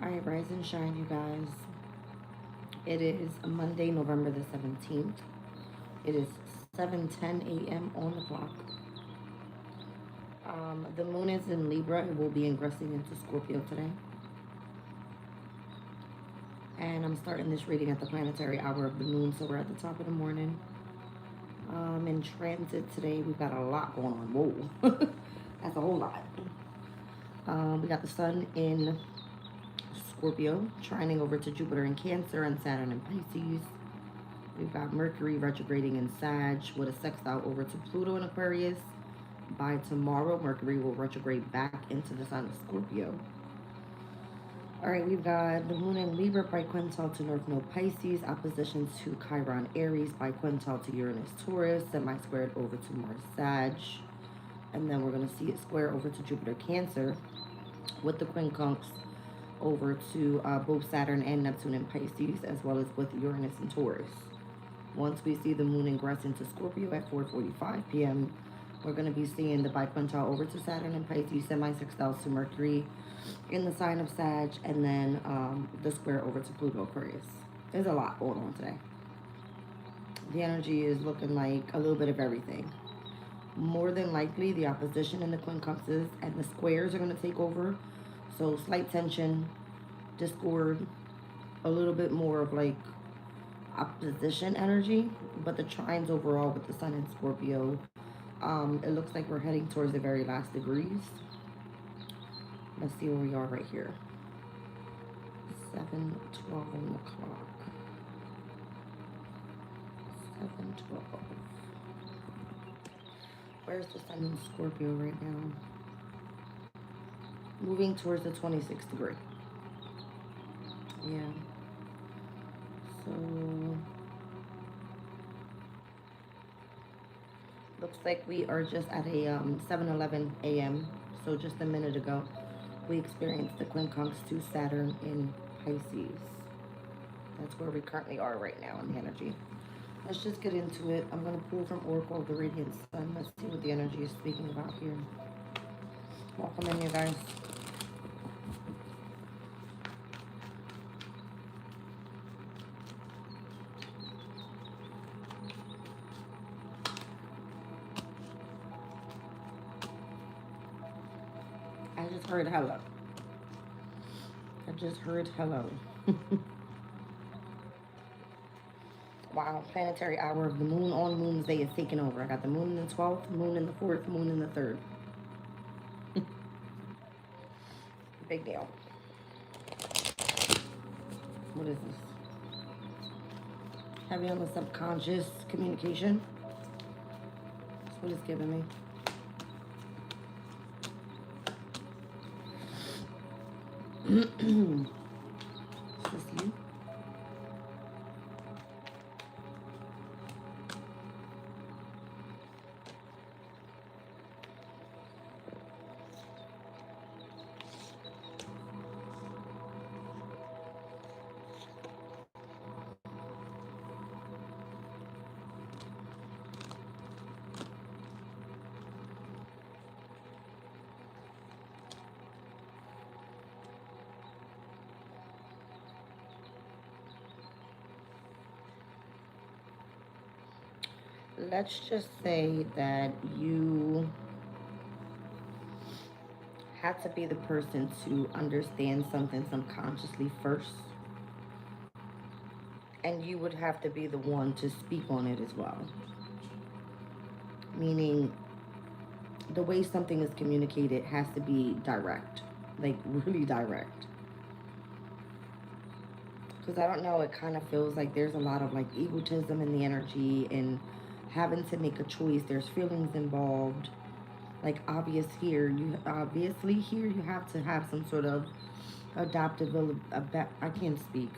Alright, rise and shine, you guys. It is Monday, November the 17th. It is 7:10 a.m. on the clock. The moon is in Libra. It will be ingressing into Scorpio today. And I'm starting this reading at the planetary hour of the moon, so we're at the top of the morning. In transit today, we've got a lot going on. Whoa, that's a whole lot. We got the sun in Scorpio, trining over to Jupiter in Cancer and Saturn in Pisces. We've got Mercury retrograding in Sag with a sextile over to Pluto in Aquarius. By tomorrow, Mercury will retrograde back into the sign of Scorpio. All right, we've got the moon in Libra by quintile to North Node Pisces, opposition to Chiron Aries by quintile to Uranus Taurus, semi-squared over to Mars Sag. And then we're going to see it square over to Jupiter Cancer with the quincunx over to both Saturn and Neptune in Pisces, as well as with Uranus and Taurus. Once we see the moon ingress into Scorpio at 4:45 p.m., we're going to be seeing the biquintile over to Saturn and Pisces, semi-sextiles to Mercury in the sign of Sag, and then the square over to Pluto Aquarius. There's a lot going on today. The energy is looking like a little bit of everything. More than likely, the opposition and the quincunxes and the squares are going to take over. So slight tension, discord, a little bit more of like opposition energy, but the trines overall with the sun in Scorpio, it looks like we're heading towards the very last degrees. Let's see where we are right here. 7:12 on the clock. 7:12. Where's the sun in Scorpio right now? Moving towards the 26th degree. Yeah. So looks like we are just at a 7:11 a.m. So just a minute ago, we experienced the quincunx to Saturn in Pisces. That's where we currently are right now in the energy. Let's just get into it. I'm going to pull from Oracle of the Radiant Sun. Let's see what the energy is speaking about here. Welcome in, you guys. I just heard hello. I just heard hello. Wow, planetary hour of the moon on Moon's Day is taking over. I got the moon in the 12th, moon in the 4th, moon in the 3rd. Big deal. What is this? Heavy on the subconscious communication. That's what it's giving me. Is this you? Let's just say that you had to be the person to understand something subconsciously first, and you would have to be the one to speak on it as well. Meaning, the way something is communicated has to be direct, like really direct. Because I don't know, it kind of feels like there's a lot of like egotism in the energy and having to make a choice. There's feelings involved. Like obviously here you have to have some sort of adaptability. I can't speak.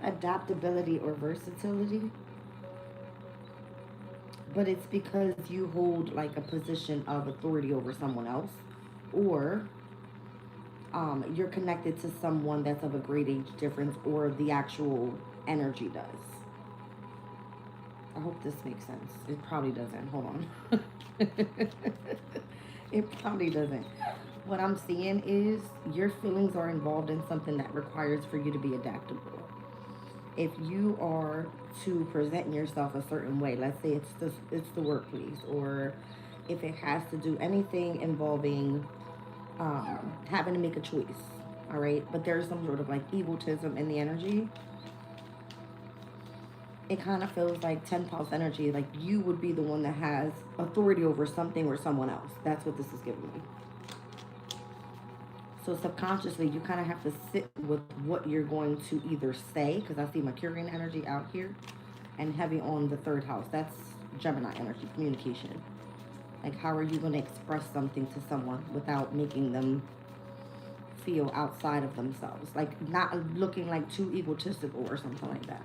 Adaptability or versatility. But it's because you hold like a position of authority over someone else, or you're connected to someone that's of a great age difference, or the actual energy does. I hope this makes sense. It probably doesn't. Hold on. It probably doesn't. what I'm seeing is your feelings are involved in something that requires for you to be adaptable. If you are to present yourself a certain way, let's say it's the workplace, or if it has to do anything involving having to make a choice, all right, but there's some sort of like egotism in the energy. It kind of feels like 10th house energy, like you would be the one that has authority over something or someone else. That's what this is giving me. So subconsciously, you kind of have to sit with what you're going to either say, because I see Mercurian energy out here and heavy on the third house. That's Gemini energy, communication. Like, how are you going to express something to someone without making them feel outside of themselves? Like, not looking like too egotistical or something like that.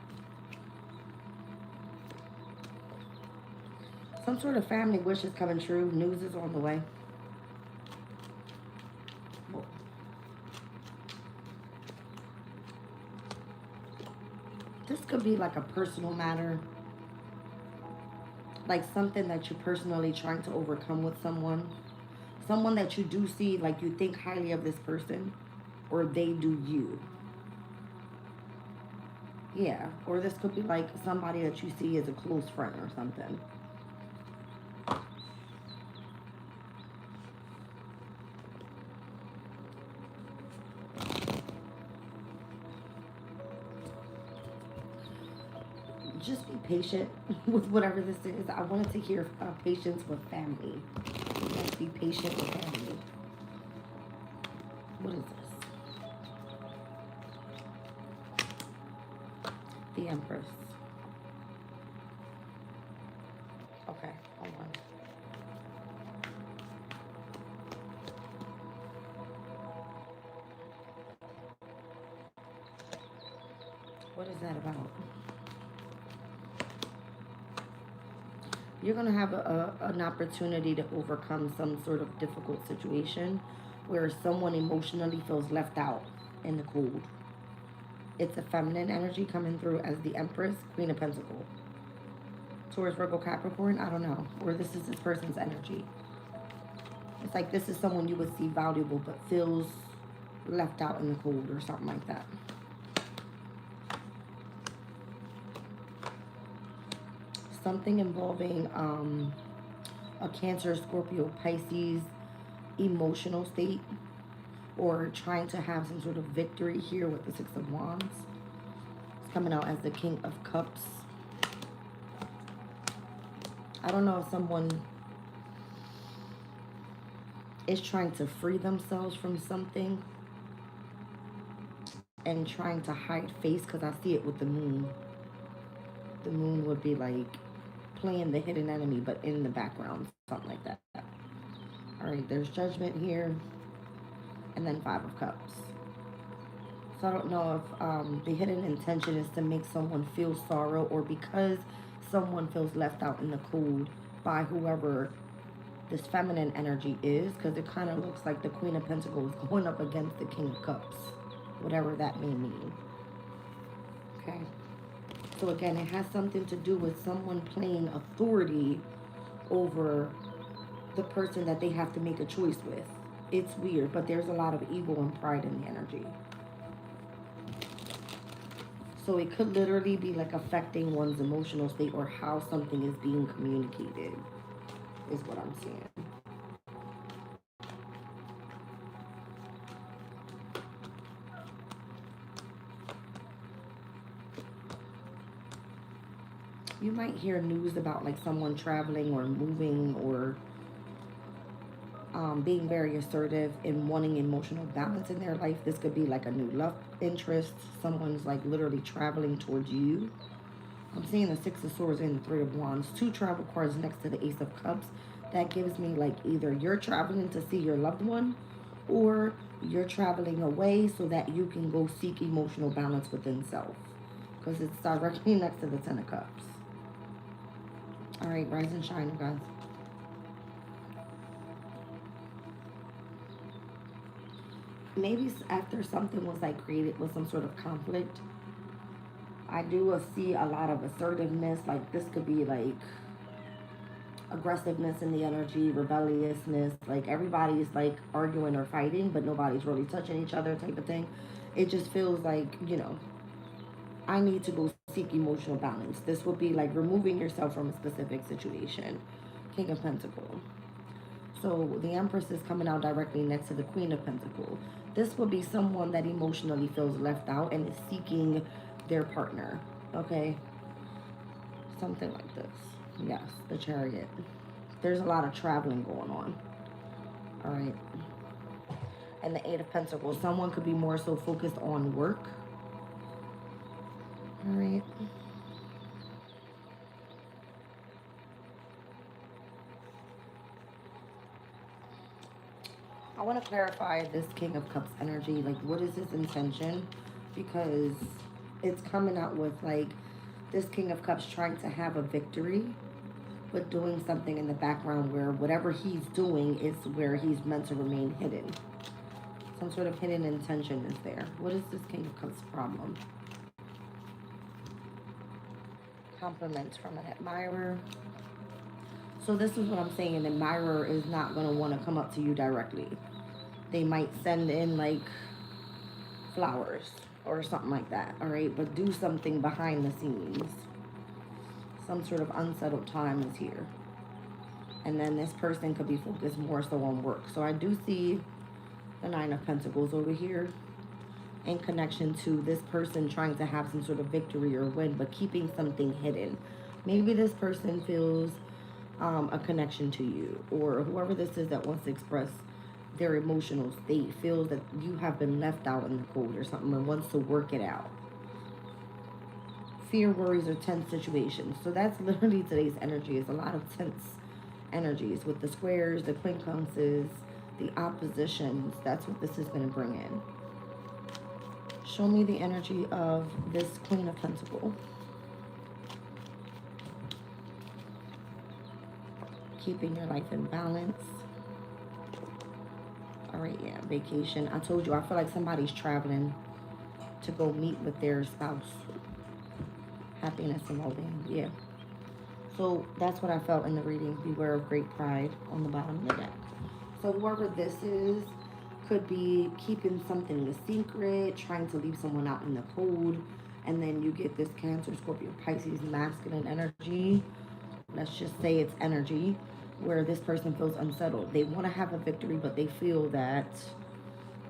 Some sort of family wish is coming true. News is on the way. This could be like a personal matter, like something that you're personally trying to overcome with someone that you do see, like you think highly of this person, or they do you. Yeah, or this could be like somebody that you see as a close friend or something. Just be patient with whatever this is. I wanted to hear patience with family. Let's be patient with family. What is this? The Empress. Okay, hold on. What is that about? You're going to have an opportunity to overcome some sort of difficult situation where someone emotionally feels left out in the cold. It's a feminine energy coming through as the Empress, Queen of Pentacles. Taurus, Virgo, Capricorn, I don't know. Or this is this person's energy. It's like this is someone you would see valuable but feels left out in the cold or something like that. Something involving a Cancer, Scorpio, Pisces emotional state, or trying to have some sort of victory here with the Six of Wands. It's coming out as the King of Cups. I don't know if someone is trying to free themselves from something and trying to hide face, because I see it with the moon. The moon would be like playing the hidden enemy, but in the background, something like that. All right, there's Judgment here, and then Five of Cups. So I don't know if the hidden intention is to make someone feel sorrow, or because someone feels left out in the cold by whoever this feminine energy is, because it kind of looks like the Queen of Pentacles going up against the King of Cups, whatever that may mean. Okay. So again, it has something to do with someone playing authority over the person that they have to make a choice with. It's weird, but there's a lot of ego and pride in the energy. So it could literally be like affecting one's emotional state or how something is being communicated, is what I'm seeing. You might hear news about like someone traveling or moving, or being very assertive and wanting emotional balance in their life. This could be like a new love interest. Someone's like literally traveling towards you. I'm seeing the Six of Swords and the Three of Wands. Two travel cards next to the Ace of Cups. That gives me like either you're traveling to see your loved one, or you're traveling away so that you can go seek emotional balance within self. Because it's directly next to the Ten of Cups. All right, rise and shine, you guys. Maybe after something was like created with some sort of conflict, I do see a lot of assertiveness. Like this could be like aggressiveness in the energy, rebelliousness. Like everybody's like arguing or fighting, but nobody's really touching each other type of thing. It just feels like, you know, I need to go seek emotional balance. This would be like removing yourself from a specific situation. King of Pentacles. So the Empress is coming out directly next to the Queen of Pentacles. This would be someone that emotionally feels left out and is seeking their partner. Okay? Something like this. Yes, the Chariot. There's a lot of traveling going on. All right. And the Eight of Pentacles. Someone could be more so focused on work. All right. I want to clarify this King of Cups energy. Like, what is his intention? Because it's coming out with, like, this King of Cups trying to have a victory, but doing something in the background where whatever he's doing is where he's meant to remain hidden. Some sort of hidden intention is there. What is this King of Cups problem? Compliments from an admirer. So this is what I'm saying. An admirer is not going to want to come up to you directly. They might send in like flowers or something like that, all right? But do something behind the scenes. Some sort of unsettled time is here. And then this person could be focused more so on work. So I do see the Nine of Pentacles over here in connection to this person trying to have some sort of victory or win, but keeping something hidden. Maybe this person feels a connection to you, or whoever this is that wants to express their emotional state feels that you have been left out in the cold or something and wants to work it out. Fear, worries, or tense situations. So that's literally today's energy. Is a lot of tense energies with the squares, the quincunxes, the oppositions. That's what this is going to bring in. Show me the energy of this Queen of Pentacles. Keeping your life in balance. All right, yeah, vacation. I told you, I feel like somebody's traveling to go meet with their spouse. Happiness and well-being, yeah. So that's what I felt in the reading. Beware of great pride on the bottom of the deck. So whoever this is could be keeping something a secret, trying to leave someone out in the cold, and then you get this Cancer, Scorpio, Pisces, masculine energy. Let's just say it's energy where this person feels unsettled. They want to have a victory, but they feel that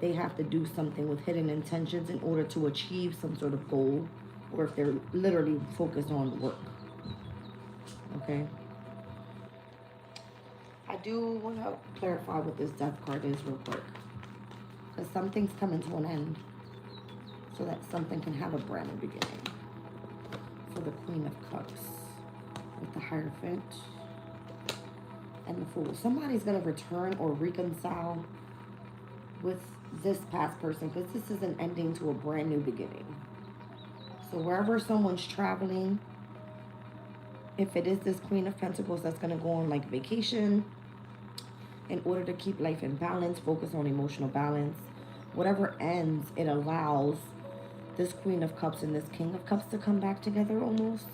they have to do something with hidden intentions in order to achieve some sort of goal, or if they're literally focused on work. Okay. I do want to clarify what this Death card is real quick, because something's coming to an end so that something can have a brand new beginning. So the Queen of Cups with the Hierophant and the Fool. Somebody's going to return or reconcile with this past person, because this is an ending to a brand new beginning. So wherever someone's traveling, if it is this Queen of Pentacles that's going to go on like vacation in order to keep life in balance, focus on emotional balance, whatever ends, it allows this Queen of Cups and this King of Cups to come back together almost,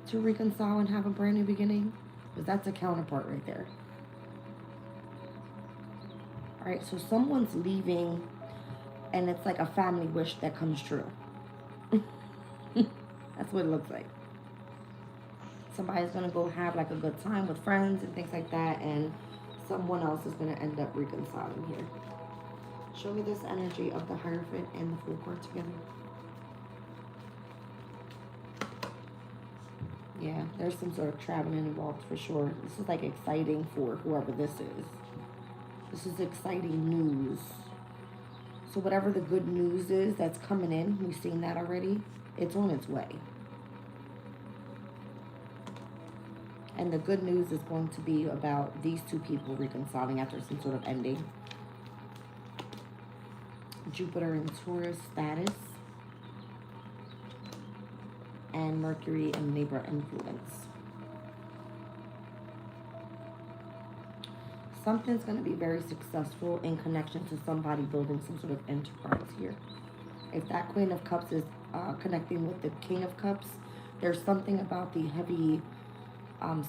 to reconcile and have a brand new beginning, because that's a counterpart right there. All right, so someone's leaving and it's like a family wish that comes true. That's what it looks like. Somebody's going to go have like a good time with friends and things like that, and someone else is going to end up reconciling here. Show me this energy of the Hierophant and the Fool card together. Yeah, there's some sort of traveling involved for sure. This is like exciting for whoever this is. This is exciting news. So whatever the good news is that's coming in, we've seen that already, it's on its way. And the good news is going to be about these two people reconciling after some sort of ending. Jupiter and Taurus status. And Mercury and Libra influence. Something's going to be very successful in connection to somebody building some sort of enterprise here. If that Queen of Cups is connecting with the King of Cups, there's something about the heavy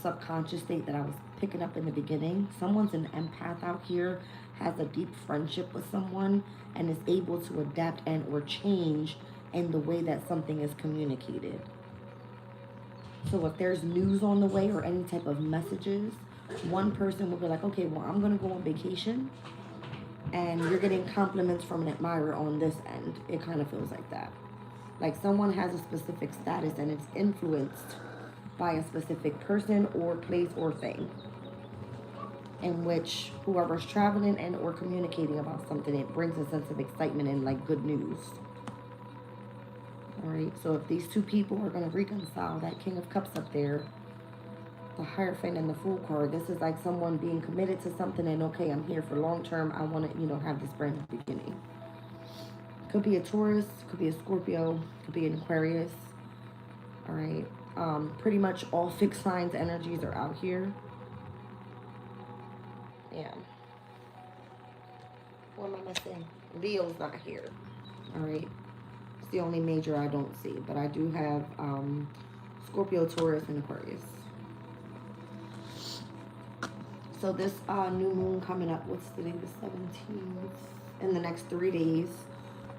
subconscious state that I was picking up in the beginning. Someone's an empath out here, has a deep friendship with someone, and is able to adapt and or change in the way that something is communicated. So if there's news on the way or any type of messages, one person will be like, okay, well, I'm going to go on vacation, and you're getting compliments from an admirer on this end. It kind of feels like that. Like someone has a specific status and it's influenced by a specific person or place or thing, in which whoever's traveling and or communicating about something, it brings a sense of excitement and like good news. All right, so if these two people are going to reconcile, that King of Cups up there, the Hierophant and the Fool card, this is like someone being committed to something and, okay, I'm here for long term. I want to, have this brand new beginning. Could be a Taurus, could be a Scorpio, could be an Aquarius. All right, pretty much all fixed signs energies are out here. Yeah. What am I missing? Leo's not here. All right. It's the only major I don't see, but I do have Scorpio, Taurus, and Aquarius. So this new moon coming up, what's today, the 17th? In the next 3 days,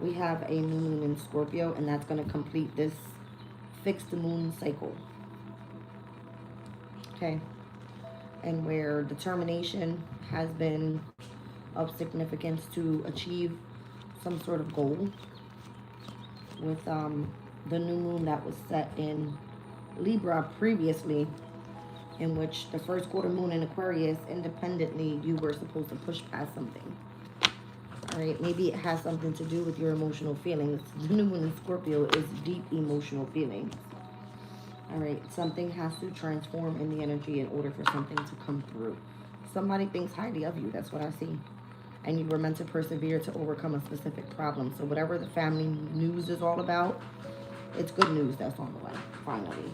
we have a new moon in Scorpio, and that's going to complete this fixed moon cycle. Okay. And where determination has been of significance to achieve some sort of goal, with the new moon that was set in Libra previously, in which the first quarter moon in Aquarius, independently, you were supposed to push past something. All right, maybe it has something to do with your emotional feelings. The new moon in Scorpio is deep emotional feelings. All right, something has to transform in the energy in order for something to come through. Somebody thinks highly of you. That's what I see. And you were meant to persevere to overcome a specific problem. So whatever the family news is all about, it's good news that's on the way, finally.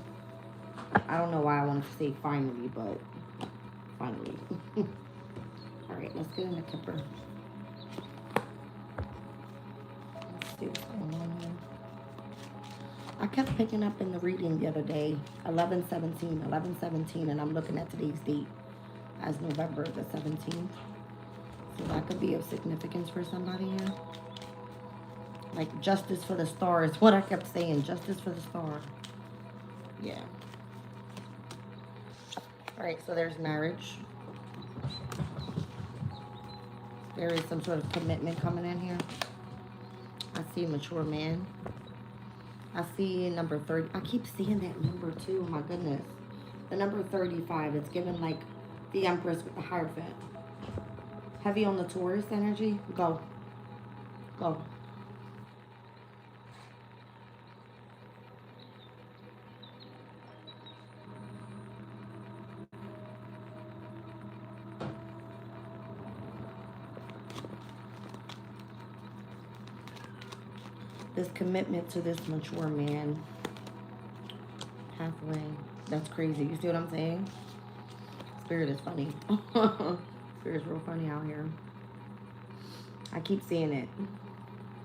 I don't know why I wanted to say finally, but finally. All right, let's get into Kipper. Let's see what's going on here. I kept picking up in the reading the other day, 11/17, and I'm looking at today's date as November the 17th. So that could be of significance for somebody here. Like justice for the star is what I kept saying. Justice for the star. Yeah. All right, so there's marriage. There is some sort of commitment coming in here. I see a mature man. I see number 30. I keep seeing that number too. Oh my goodness. The number 35. It's given like the Empress with the Hierophant. Heavy on the Taurus energy. Go. Go. This commitment to this mature man. Pathway. That's crazy. You see what I'm saying? Spirit is funny. Spirit's real funny out here. I keep seeing it.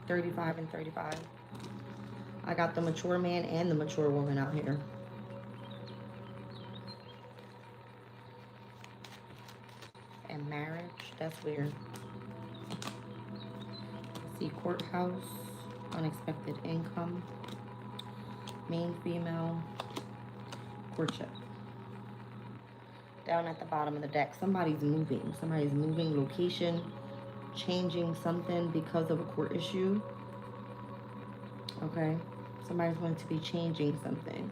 35 and 35. I got the mature man and the mature woman out here. And marriage. That's weird. I see courthouse. Unexpected income. Main female. Courtship. Down at the bottom of the deck, somebody's moving. Somebody's moving location, changing something because of a court issue. Okay, somebody's going to be changing something.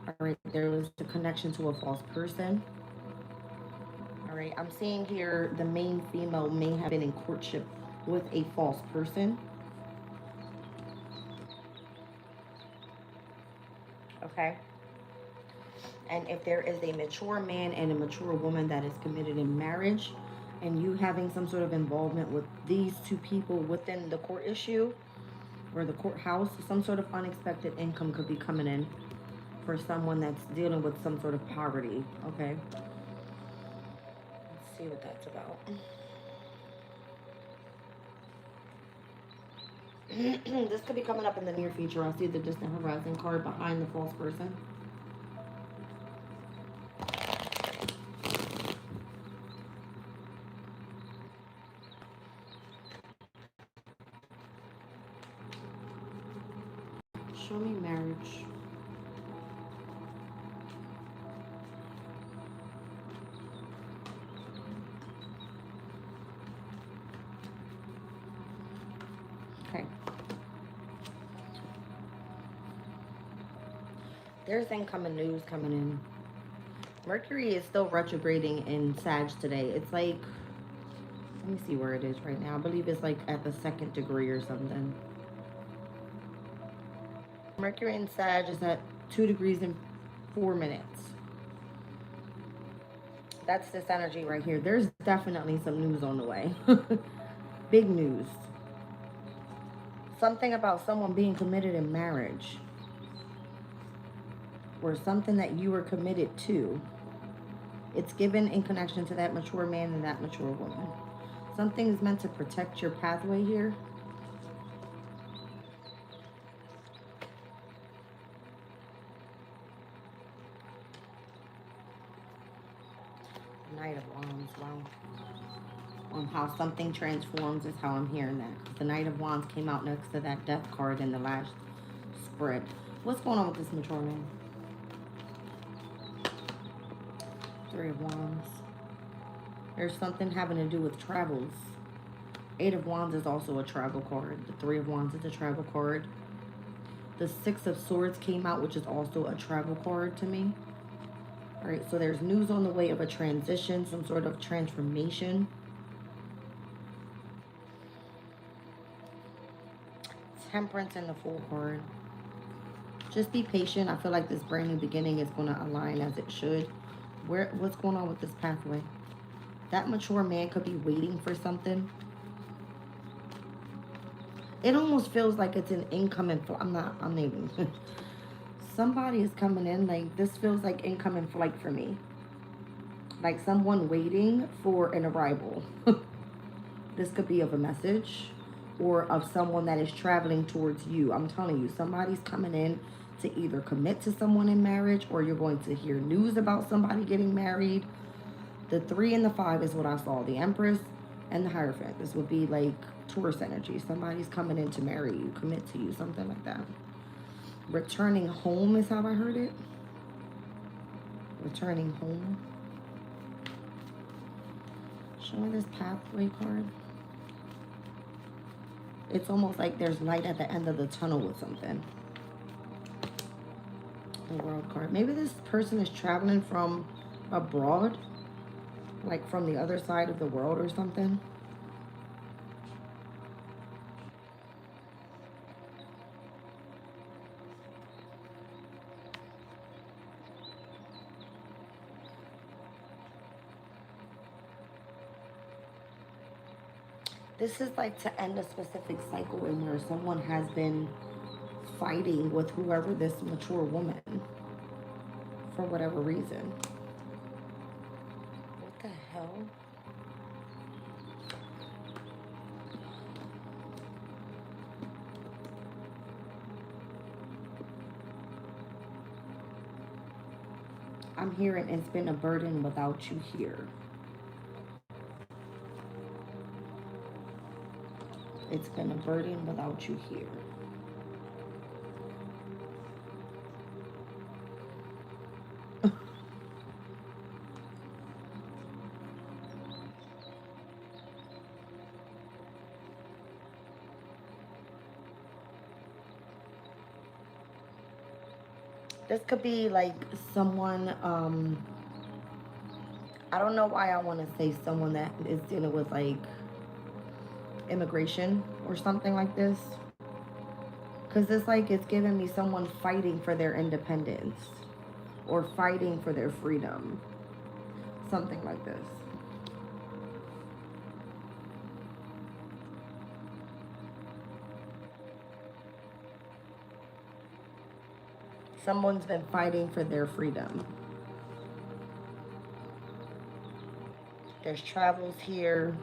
All right, there was the connection to a false person. All right, I'm seeing here the main female may have been in courtship with a false person. Okay. And if there is a mature man and a mature woman that is committed in marriage, and you having some sort of involvement with these two people within the court issue or the courthouse, some sort of unexpected income could be coming in for someone that's dealing with some sort of poverty. Okay. Let's see what that's about. This could be coming up in the near future. I see the distant horizon card behind the false person. Show me marriage. Okay. There's incoming news coming in. Mercury is still retrograding in Sag today. It's like, let me see where it is right now. I believe it's like at the 2nd degree or something. Mercury in Sag is at 2 degrees and 4 minutes. That's this energy right here. There's definitely some news on the way. Big news. Something about someone being committed in marriage. Or something that you were committed to. It's given in connection to that mature man and that mature woman. Something is meant to protect your pathway here. Knight of Wands, wow. On how something transforms is how I'm hearing that. The Knight of Wands came out next to that Death card in the last spread. What's going on with this mature man? 3 of Wands. There's something having to do with travels. 8 of Wands is also a travel card. The 3 of Wands is a travel card. The 6 of Swords came out, which is also a travel card to me. All right, so there's news on the way of a transition, some sort of transformation. Temperance in the Fool card. Just be patient. I feel like this brand new beginning is going to align as it should. What's going on with this pathway? That mature man could be waiting for something. It almost feels like it's an incoming. I'm naming. Somebody is coming in. Like, this feels like incoming flight for me. Like someone waiting for an arrival. This could be of a message or of someone that is traveling towards you. I'm telling you, somebody's coming in to either commit to someone in marriage, or you're going to hear news about somebody getting married. The 3 and the 5 is what I saw. The Empress and the Hierophant. This would be like Taurus energy. Somebody's coming in to marry you, commit to you, something like that. Returning home is how I heard it. Returning home. Show me this pathway card. It's almost like there's light at the end of the tunnel with something. The World card. Maybe this person is traveling from abroad, like from the other side of the world or something. This is like to end a specific cycle in where someone has been fighting with whoever this mature woman for whatever reason. What the hell? I'm hearing it's been a burden without you here. It's been a burden without you here. This could be like someone, I don't know why I want to say someone that is dealing with like immigration or something like this. Because it's like it's giving me someone fighting for their independence or fighting for their freedom. Something like this. Someone's been fighting for their freedom. There's travels here.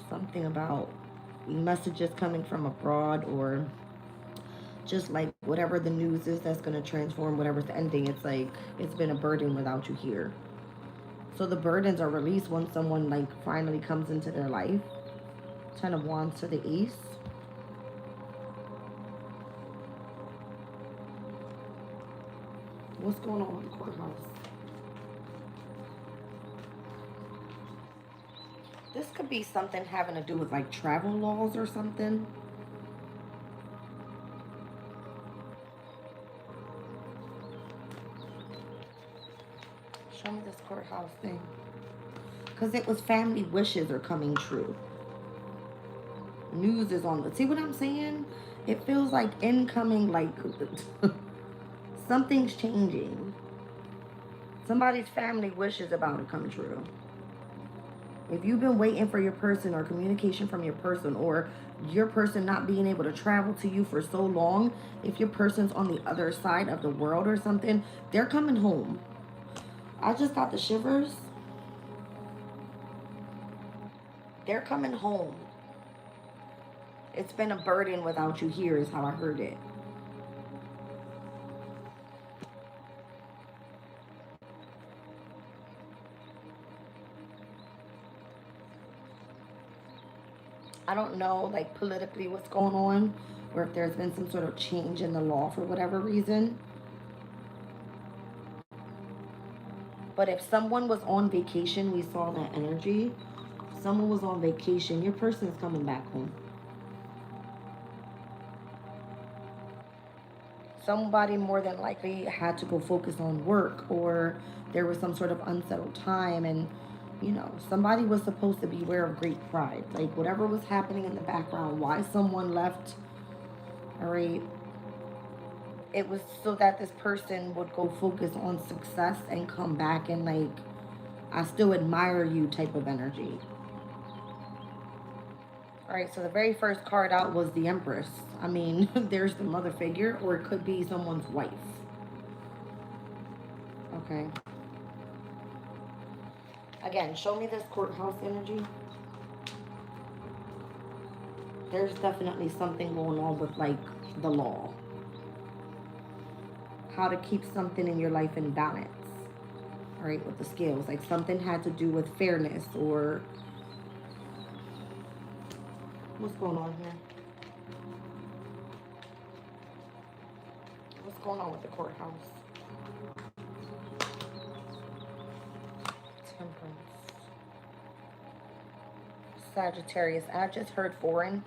Something about messages coming from abroad, or just like whatever the news is that's going to transform whatever's ending. It's like it's been a burden without you here. So the burdens are released when someone like finally comes into their life. 10 of Wands to the East. What's going on with the courthouse? This could be something having to do with like travel laws or something. Show me this courthouse thing. Because it was family wishes are coming true. News is on the... See what I'm saying? It feels like incoming, like... something's changing. Somebody's family wishes about to come true. If you've been waiting for your person or communication from your person or your person not being able to travel to you for so long, if your person's on the other side of the world or something, they're coming home. I just got the shivers. They're coming home. It's been a burden without you here is how I heard it. I don't know, like, politically what's going on, or if there's been some sort of change in the law for whatever reason. But if someone was on vacation, we saw that energy. If someone was on vacation, your person's coming back home. Somebody more than likely had to go focus on work, or there was some sort of unsettled time, and you know, somebody was supposed to beware of great pride. Like, whatever was happening in the background, why someone left, all right, it was so that this person would go focus on success and come back and, like, I still admire you type of energy. All right, so the very first card out was the Empress. I mean, there's the mother figure, or it could be someone's wife. Okay. Again, show me this courthouse energy. There's definitely something going on with, like, the law. How to keep something in your life in balance. All right, with the scales. Like, something had to do with fairness or... What's going on here? What's going on with the courthouse? Temperance. Sagittarius. I just heard foreign.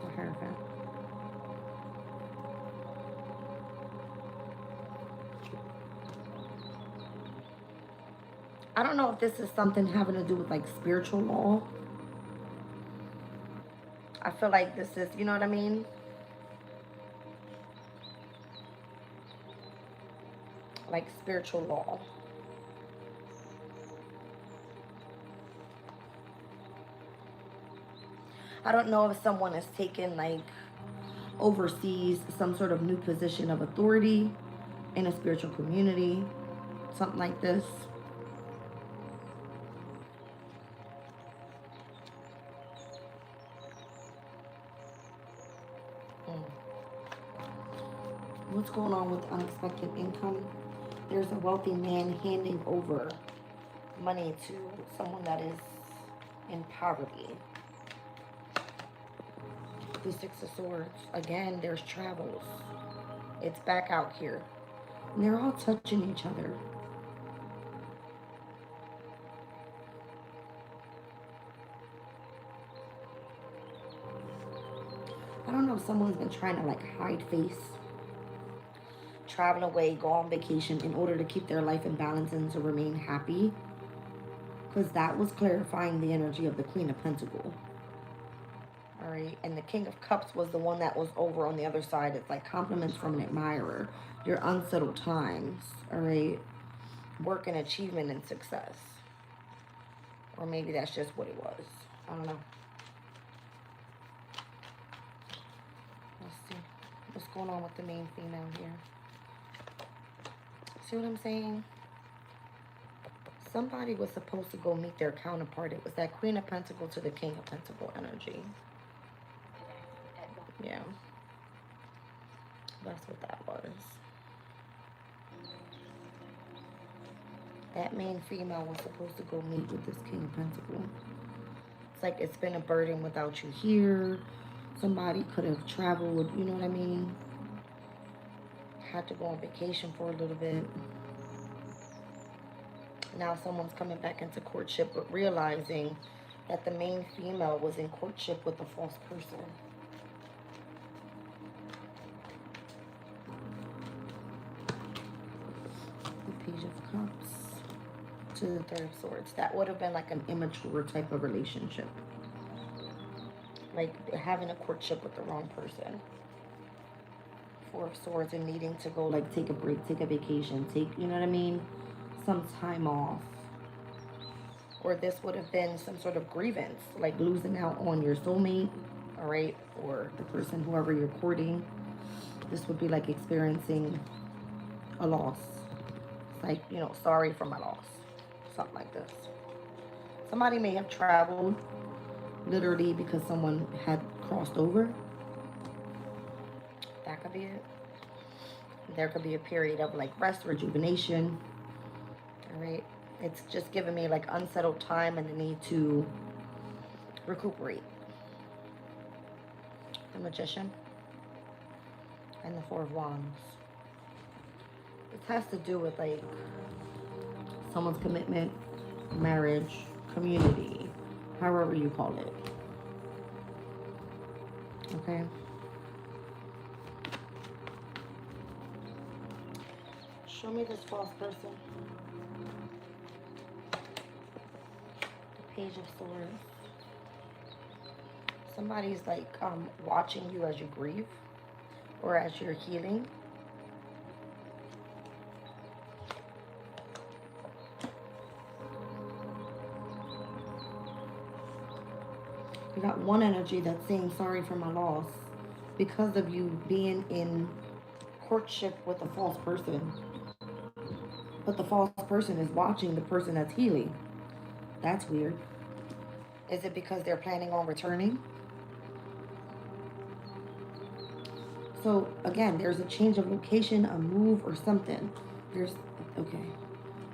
The Hierophant. I don't know if this is something having to do with, like, spiritual law. I feel like this is, you know what I mean? Like spiritual law. I don't know if someone has taken, like, overseas some sort of new position of authority in a spiritual community, something like this. What's going on with unexpected income? There's a wealthy man handing over money to someone that is in poverty. The Six of Swords. Again, there's travels. It's back out here. And they're all touching each other. I don't know if someone's been trying to, like, hide face, travel away, go on vacation in order to keep their life in balance and to remain happy. Because that was clarifying the energy of the Queen of Pentacles. All right, and the King of Cups was the one that was over on the other side. It's like compliments from an admirer. Your unsettled times, all right? Work and achievement and success. Or maybe that's just what it was. I don't know. Let's see. What's going on with the main female here? See what I'm saying? Somebody was supposed to go meet their counterpart. It was that Queen of Pentacles to the King of Pentacles energy. Yeah. That's what that was. That main female was supposed to go meet with this King of Pentacles. It's like it's been a burden without you here. Somebody could have traveled, you know what I mean? had to go on vacation for a little bit. Now someone's coming back into courtship, but realizing that the main female was in courtship with a false person. The Page of Cups to the Third of Swords. That would have been like an immature type of relationship. Like having a courtship with the wrong person. Four of Swords and needing to go like take a break, take a vacation, take, you know what I mean? Some time off. Or this would have been some sort of grievance, like losing out on your soulmate, all right? Or the person, whoever you're courting. This would be like experiencing a loss. Like, you know, sorry for my loss. Something like this. Somebody may have traveled literally because someone had crossed over. That could be it. There could be a period of like rest, rejuvenation. All right. It's just giving me like unsettled time and the need to recuperate. The Magician and the Four of Wands. This has to do with like someone's commitment, marriage, community, however you call it. Okay. Show me this false person. The Page of Swords. Somebody's like watching you as you grieve or as you're healing. You got one energy that's saying sorry for my loss because of you being in courtship with a false person. But the false person is watching the person that's healing. That's weird. Is it because they're planning on returning? So again, there's a change of location, a move or something. Okay.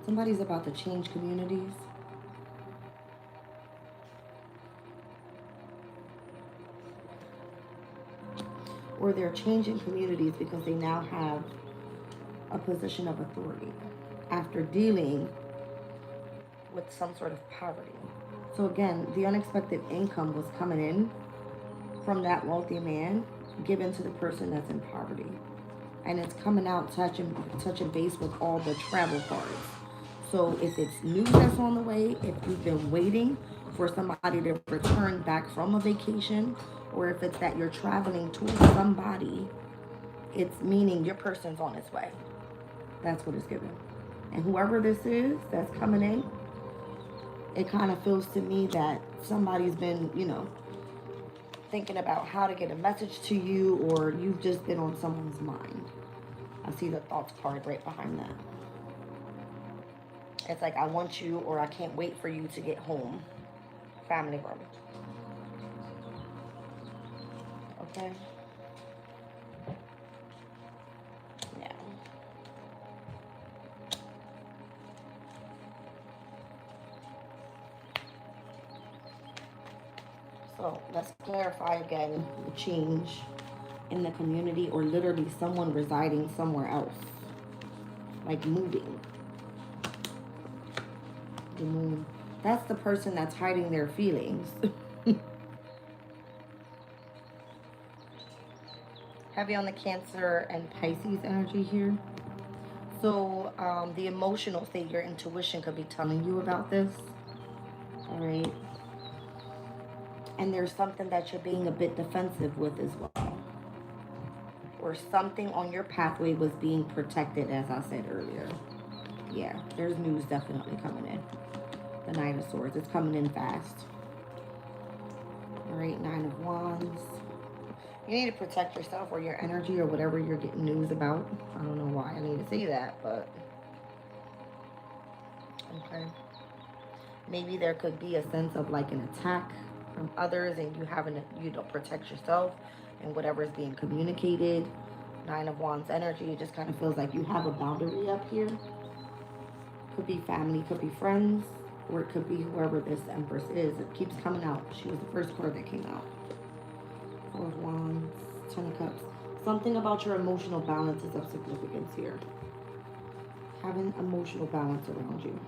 Somebody's about to change communities. Or they're changing communities because they now have a position of authority after dealing with some sort of poverty. So again, the unexpected income was coming in from that wealthy man given to the person that's in poverty. And it's coming out touching base with all the travel cards. So if it's news that's on the way, if you've been waiting for somebody to return back from a vacation, or if it's that you're traveling towards somebody, it's meaning your person's on its way. That's what it's giving. And whoever this is that's coming in, it kind of feels to me that somebody's been, you know, thinking about how to get a message to you, or you've just been on someone's mind. I see the thoughts card right behind that. It's like, I want you, or I can't wait for you to get home. Family room. Okay. Yeah. So let's clarify again the change in the community, or literally someone residing somewhere else, like moving. The Moon. That's the person that's hiding their feelings. Heavy on the Cancer and Pisces energy here. So the emotional state, your intuition could be telling you about this. All right. And there's something that you're being a bit defensive with as well. Or something on your pathway was being protected, as I said earlier. Yeah, there's news definitely coming in. The Knight of Swords. It's coming in fast. All right, Nine of Wands. You need to protect yourself or your energy or whatever you're getting news about. I don't know why I need to say that, but... Okay. Maybe there could be a sense of like an attack from others, and you having to, you don't protect yourself and whatever is being communicated. Nine of Wands energy. It just kind of feels like you have a boundary up here. Could be family, could be friends, or it could be whoever this Empress is. It keeps coming out. She was the first card that came out. Four of Wands, Ten of Cups. Something about your emotional balance is of significance here. Having emotional balance around you.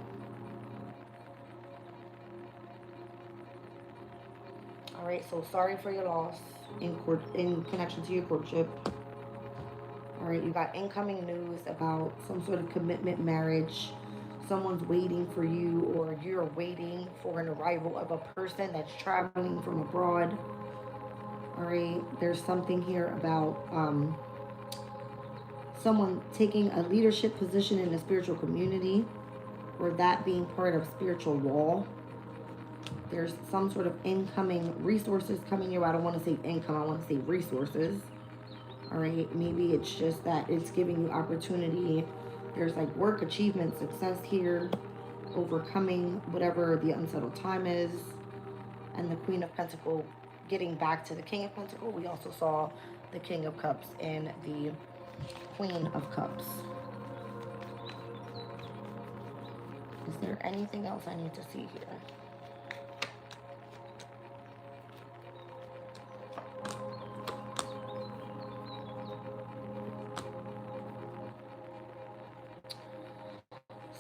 All right, so sorry for your loss in connection to your courtship. All right, you got incoming news about some sort of commitment, marriage. Someone's waiting for you, or you're waiting for an arrival of a person that's traveling from abroad. All right, there's something here about someone taking a leadership position in a spiritual community, or that being part of spiritual law. There's some sort of incoming resources coming your way. I don't want to say income, I want to say resources. All right, maybe it's just that it's giving you opportunity. There's like work, achievement, success here, overcoming whatever the unsettled time is. And the Queen of Pentacles getting back to the King of Pentacles. We also saw the King of Cups and the Queen of Cups. Is there anything else I need to see here?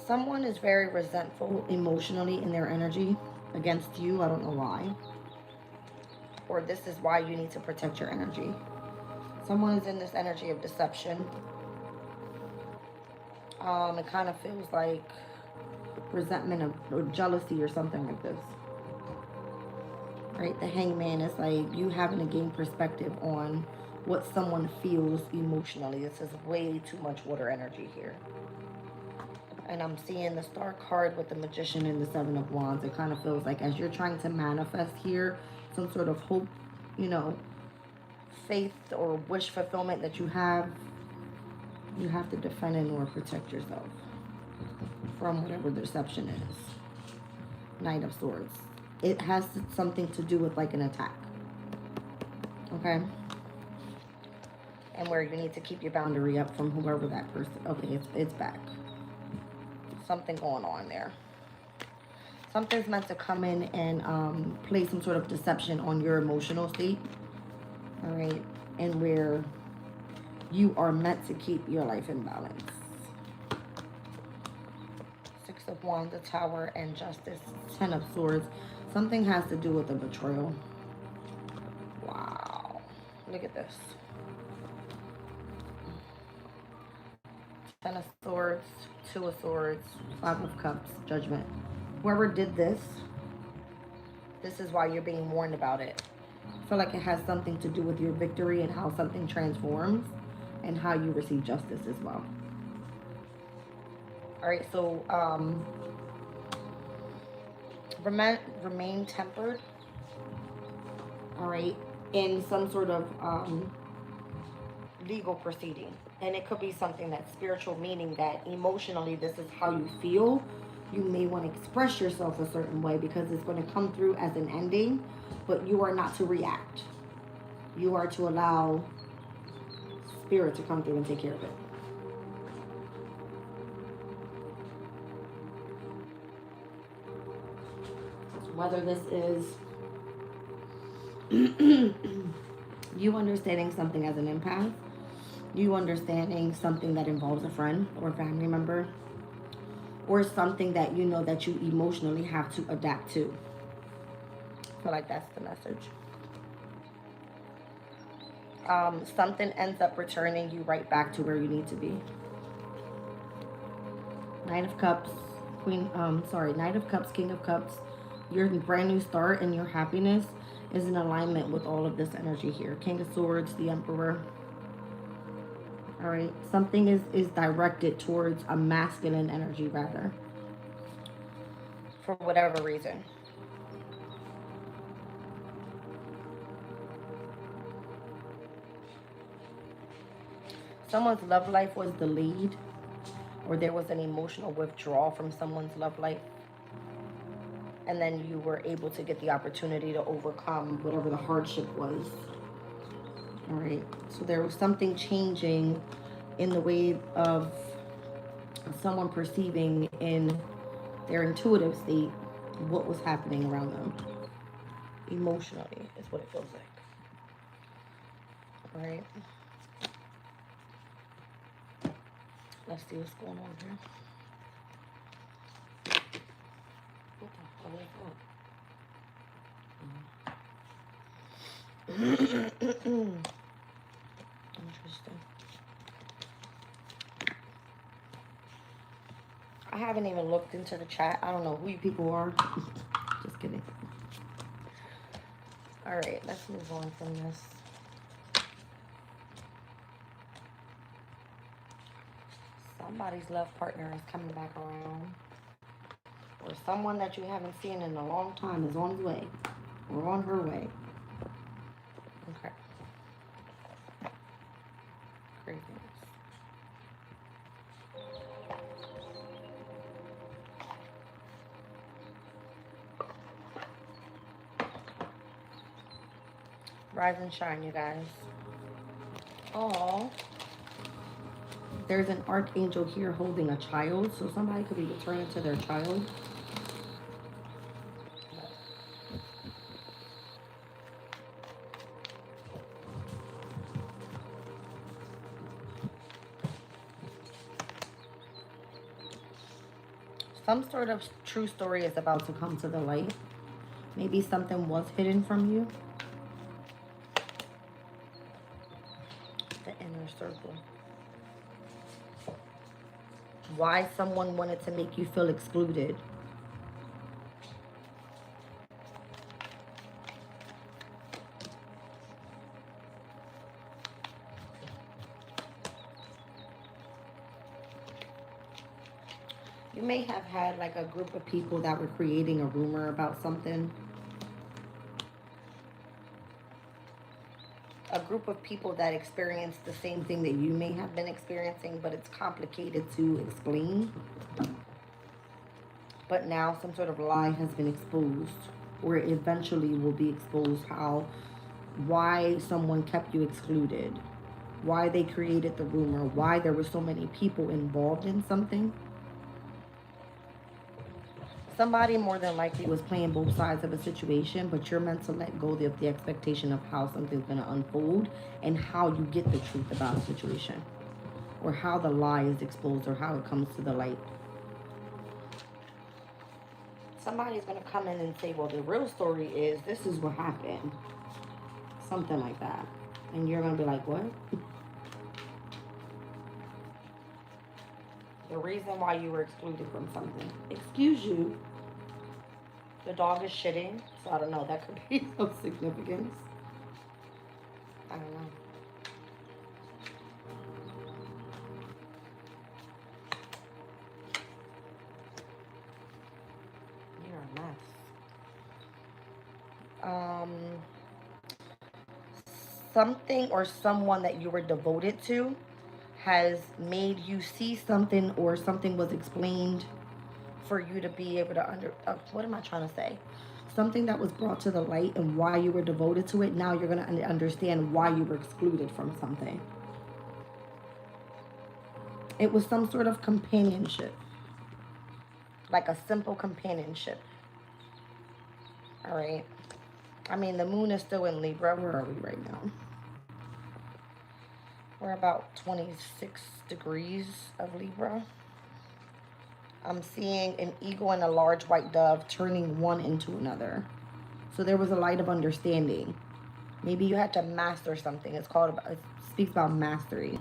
Someone is very resentful emotionally in their energy against you. I don't know why. Or this is why you need to protect your energy. Someone is in this energy of deception. It kind of feels like resentment or jealousy or something like this. Right? The Hangman is like you having to gain perspective on what someone feels emotionally. This is way too much water energy here. And I'm seeing the Star card with the Magician and the Seven of Wands. It kind of feels like as you're trying to manifest here, some sort of hope, you know, faith or wish fulfillment that you have to defend and or protect yourself from whatever the deception is. Knight of Swords. It has something to do with like an attack. Okay? And where you need to keep your boundary up from whoever that person. Okay, it's back. Something going on there. Something's meant to come in and play some sort of deception on your emotional state. All right. And where you are meant to keep your life in balance. Six of Wands, the Tower, and Justice. 10 of Swords. Something has to do with a betrayal. Wow. Look at this. 10 of Swords, 2 of Swords, 5 of Cups, Judgment. Whoever did this is why you're being warned about it. I feel like it has something to do with your victory and how something transforms and how you receive justice as well. All right, so remain tempered. All right, in some sort of legal proceeding. And it could be something that's spiritual, meaning that emotionally this is how you feel. You may want to express yourself a certain way because it's going to come through as an ending, but you are not to react. You are to allow spirit to come through and take care of it. Whether this is you understanding something as an empath, you understanding something that involves a friend or family member, or something that you know that you emotionally have to adapt to. I feel like that's the message. Something ends up returning you right back to where you need to be. Knight of Cups, Knight of Cups, King of Cups. Your brand new start and your happiness is in alignment with all of this energy here. King of Swords, the Emperor. All right, something is directed towards a masculine energy, rather, for whatever reason. Someone's love life was delayed, or there was an emotional withdrawal from someone's love life, and then you were able to get the opportunity to overcome whatever the hardship was. All right, so there was something changing in the way of someone perceiving in their intuitive state what was happening around them. Emotionally is what it feels like. All right. Let's see what's going on here. What the hell is that? Interesting. I haven't even looked into the chat. I don't know who you people are. Just kidding. All right, let's move on from this. Somebody's love partner is coming back around. Or someone that you haven't seen in a long time is on his way. Or on her way. Okay. Craziness. Rise and shine, you guys. Oh, there's an archangel here holding a child, so somebody could be returning to their child. Some sort of true story is about to come to the light. Maybe something was hidden from you. The inner circle. Why someone wanted to make you feel excluded. You may have had like a group of people that were creating a rumor about something. A group of people that experienced the same thing that you may have been experiencing, but it's complicated to explain. But now some sort of lie has been exposed, or eventually will be exposed, why someone kept you excluded, why they created the rumor, why there were so many people involved in something. Somebody more than likely was playing both sides of a situation, but you're meant to let go of the expectation of how something's going to unfold and how you get the truth about a situation, or how the lie is exposed, or how it comes to the light. Somebody's going to come in and say, well, the real story is this is what happened. Something like that. And you're going to be like, what? The reason why you were excluded from something. Excuse you. The dog is shitting, so I don't know. That could be of significance. I don't know. You're a mess. Something or someone that you were devoted to has made you see something, or something was explained for you to be able to what am I trying to say? Something that was brought to the light and why you were devoted to it. Now you're going to understand why you were excluded from something. It was some sort of companionship. Like a simple companionship. All right. I mean, the moon is still in Libra. Where are we right now? We're about 26 degrees of Libra. I'm seeing an eagle and a large white dove turning one into another. So there was a light of understanding. Maybe you had to master something. It speaks about mastery.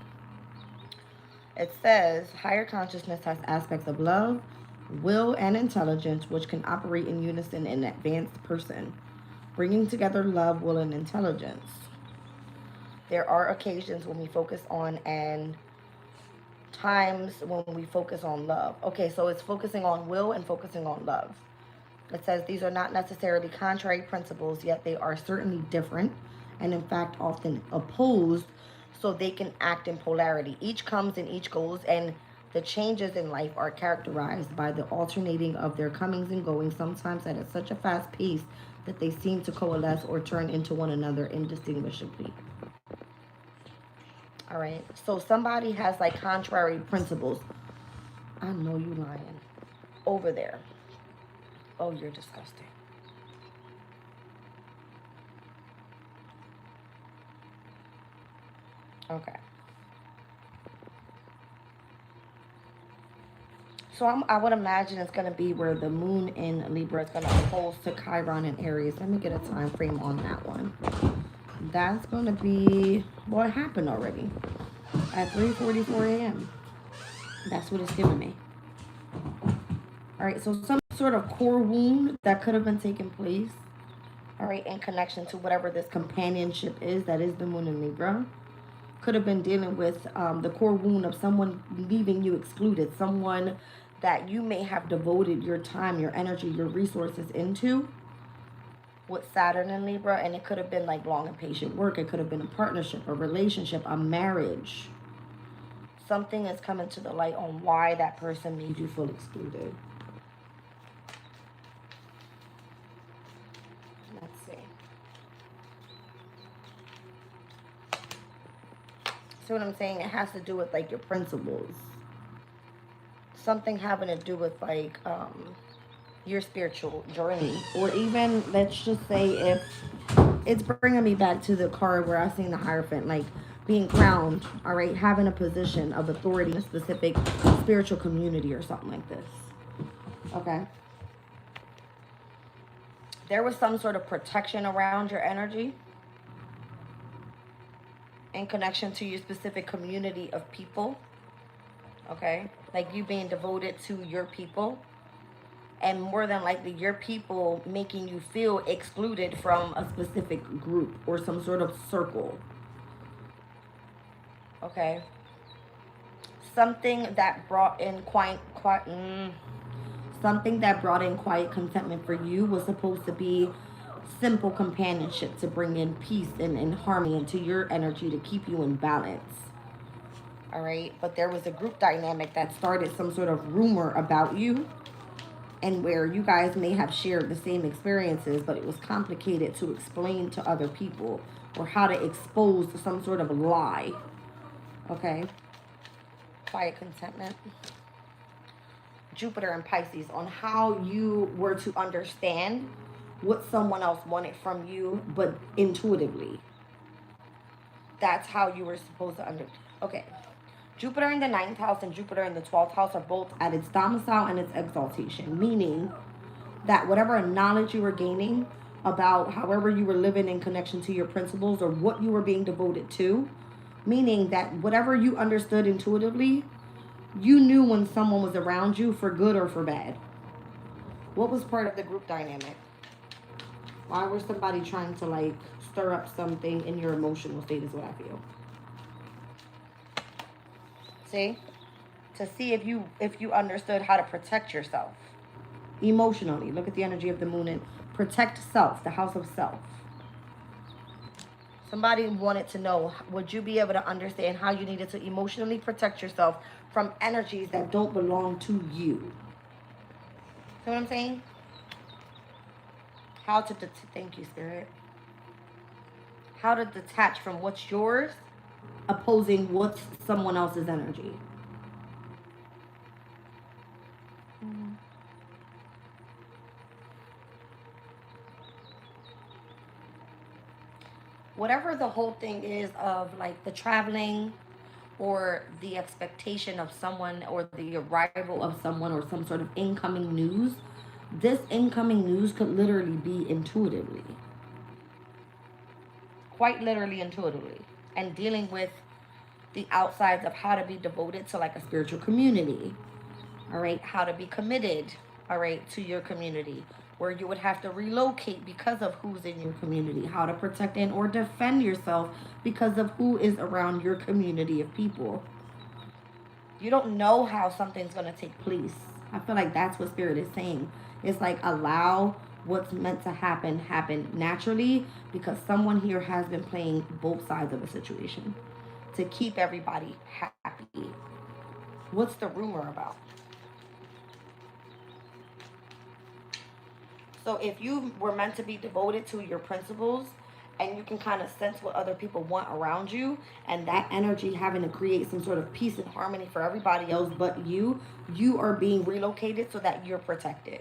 It says higher consciousness has aspects of love, will, and intelligence, which can operate in unison in an advanced person, bringing together love, will, and intelligence. There are occasions when we focus on, and times when we focus on love. Okay, so it's focusing on will and focusing on love. It says these are not necessarily contrary principles, yet they are certainly different, and in fact often opposed, so they can act in polarity. Each comes and each goes, and the changes in life are characterized by the alternating of their comings and goings, sometimes at such a fast pace that they seem to coalesce or turn into one another indistinguishably. All right, so somebody has like contrary principles. I know you lying. Over there. Oh, you're disgusting. Okay. So I would imagine it's going to be where the moon in Libra is going to oppose to Chiron in Aries. Let me get a time frame on that one. That's going to be, well, it happened already at 3:44 a.m. That's what it's giving me. All right, so some sort of core wound that could have been taking place, all right, in connection to whatever this companionship is, that is the moon in Libra, could have been dealing with the core wound of someone leaving you excluded, someone that you may have devoted your time, your energy, your resources into with Saturn in Libra. And it could have been like long and patient work. It could have been a partnership, a relationship, a marriage. Something is coming to the light on why that person made you feel excluded. Let's see. So what I'm saying, it has to do with like your principles. Something having to do with like your spiritual journey. Or even, let's just say, if it's bringing me back to the card where I seen the Hierophant, like being crowned, all right, having a position of authority in a specific spiritual community or something like this. Okay. There was some sort of protection around your energy in connection to your specific community of people. Okay. Like you being devoted to your people. And more than likely, your people making you feel excluded from a specific group or some sort of circle. Okay. Something that brought in something that brought in quiet contentment for you was supposed to be simple companionship to bring in peace and harmony into your energy, to keep you in balance. All right. But there was a group dynamic that started some sort of rumor about you, and where you guys may have shared the same experiences, but it was complicated to explain to other people, or how to expose some sort of lie. Okay. Quiet contentment. Jupiter and Pisces, on how you were to understand what someone else wanted from you, but intuitively. That's how you were supposed to okay. Jupiter in the 9th house and Jupiter in the 12th house are both at its domicile and its exaltation, meaning that whatever knowledge you were gaining about however you were living in connection to your principles, or what you were being devoted to, meaning that whatever you understood intuitively, you knew when someone was around you for good or for bad. What was part of the group dynamic? Why was somebody trying to like stir up something in your emotional state is what I feel. See? To see if you understood how to protect yourself emotionally. Look at the energy of the moon and protect self, the house of self. Somebody wanted to know, would you be able to understand how you needed to emotionally protect yourself from energies that don't belong to you? See what I'm saying? How to thank you, Spirit. How to detach from what's yours, opposing what's someone else's energy. Whatever the whole thing is of like the traveling, or the expectation of someone, or the arrival of someone, or some sort of incoming news, this incoming news could literally be intuitively. Quite literally intuitively. And dealing with the outsides of how to be devoted to like a spiritual community. All right. How to be committed, all right, to your community, where you would have to relocate because of who's in your community. How to protect and or defend yourself because of who is around your community of people. You don't know how something's going to take place. I feel like that's what Spirit is saying. It's like, allow what's meant to happen naturally, because someone here has been playing both sides of a situation to keep everybody happy. What's the rumor about? So if you were meant to be devoted to your principles, and you can kind of sense what other people want around you, and that energy having to create some sort of peace and harmony for everybody else but you are being relocated so that you're protected.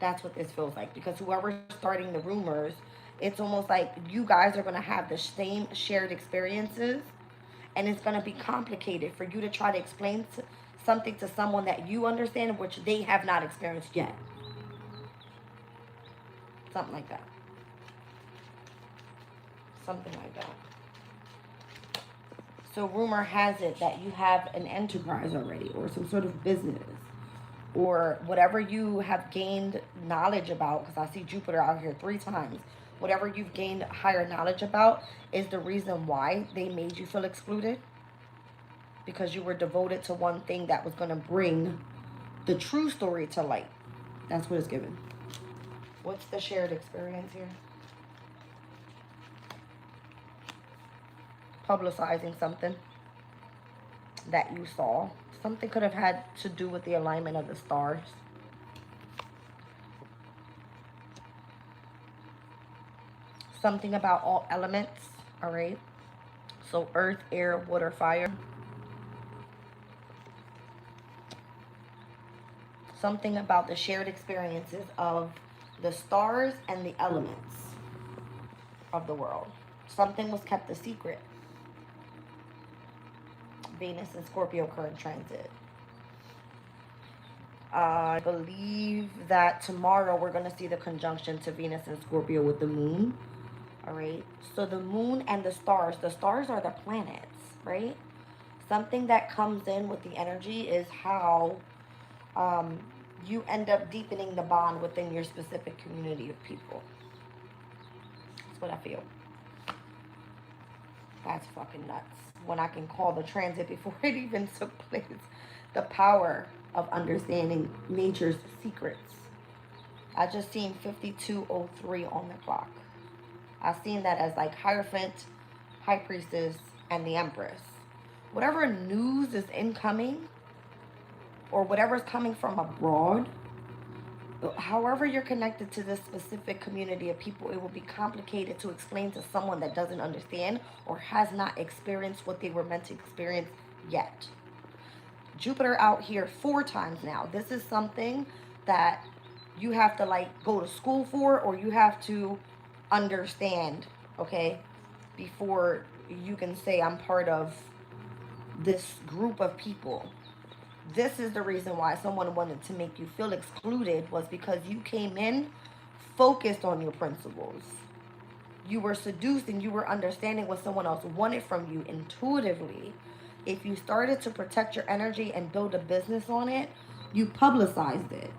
That's what this feels like, because whoever's starting the rumors, it's almost like you guys are going to have the same shared experiences, and it's going to be complicated for you to try to explain something to someone that you understand, which they have not experienced yet. Something like that. Something like that. So rumor has it that you have an enterprise already, or some sort of business, or whatever you have gained knowledge about, because I see Jupiter out here 3 times. Whatever you've gained higher knowledge about is the reason why they made you feel excluded, because you were devoted to one thing that was going to bring the true story to light. That's what it's given. What's the shared experience here? Publicizing something that you saw. Something could have had to do with the alignment of the stars. Something about all elements, all right? So earth, air, water, fire. Something about the shared experiences of the stars and the elements of the world. Something was kept a secret. Venus and Scorpio current transit. I believe that tomorrow we're going to see the conjunction to Venus and Scorpio with the moon. All right. So the moon and the stars are the planets, right? Something that comes in with the energy is how you end up deepening the bond within your specific community of people. That's what I feel. That's fucking nuts. When I can call the transit before it even took place. The power of understanding nature's secrets. I just seen 5203 on the clock. I seen that as like Hierophant, High Priestess, and the Empress. Whatever news is incoming, or whatever's coming from abroad, however you're connected to this specific community of people, it will be complicated to explain to someone that doesn't understand or has not experienced what they were meant to experience yet. Jupiter out here 4 times now. This is something that you have to like go to school for, or you have to understand, okay, before you can say I'm part of this group of people. This is the reason why someone wanted to make you feel excluded, was because you came in focused on your principles. You were seduced and you were understanding what someone else wanted from you intuitively. If you started to protect your energy and build a business on it, you publicized it.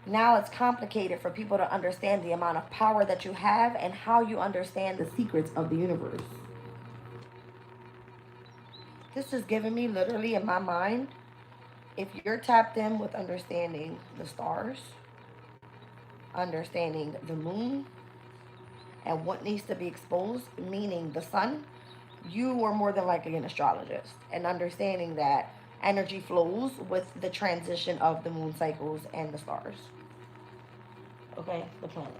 Now it's complicated for people to understand the amount of power that you have and how you understand the secrets of the universe. This is giving me literally in my mind, if you're tapped in with understanding the stars, understanding the moon, and what needs to be exposed, meaning the sun, you are more than likely an astrologist, and understanding that energy flows with the transition of the moon cycles and the stars. Okay, the planets.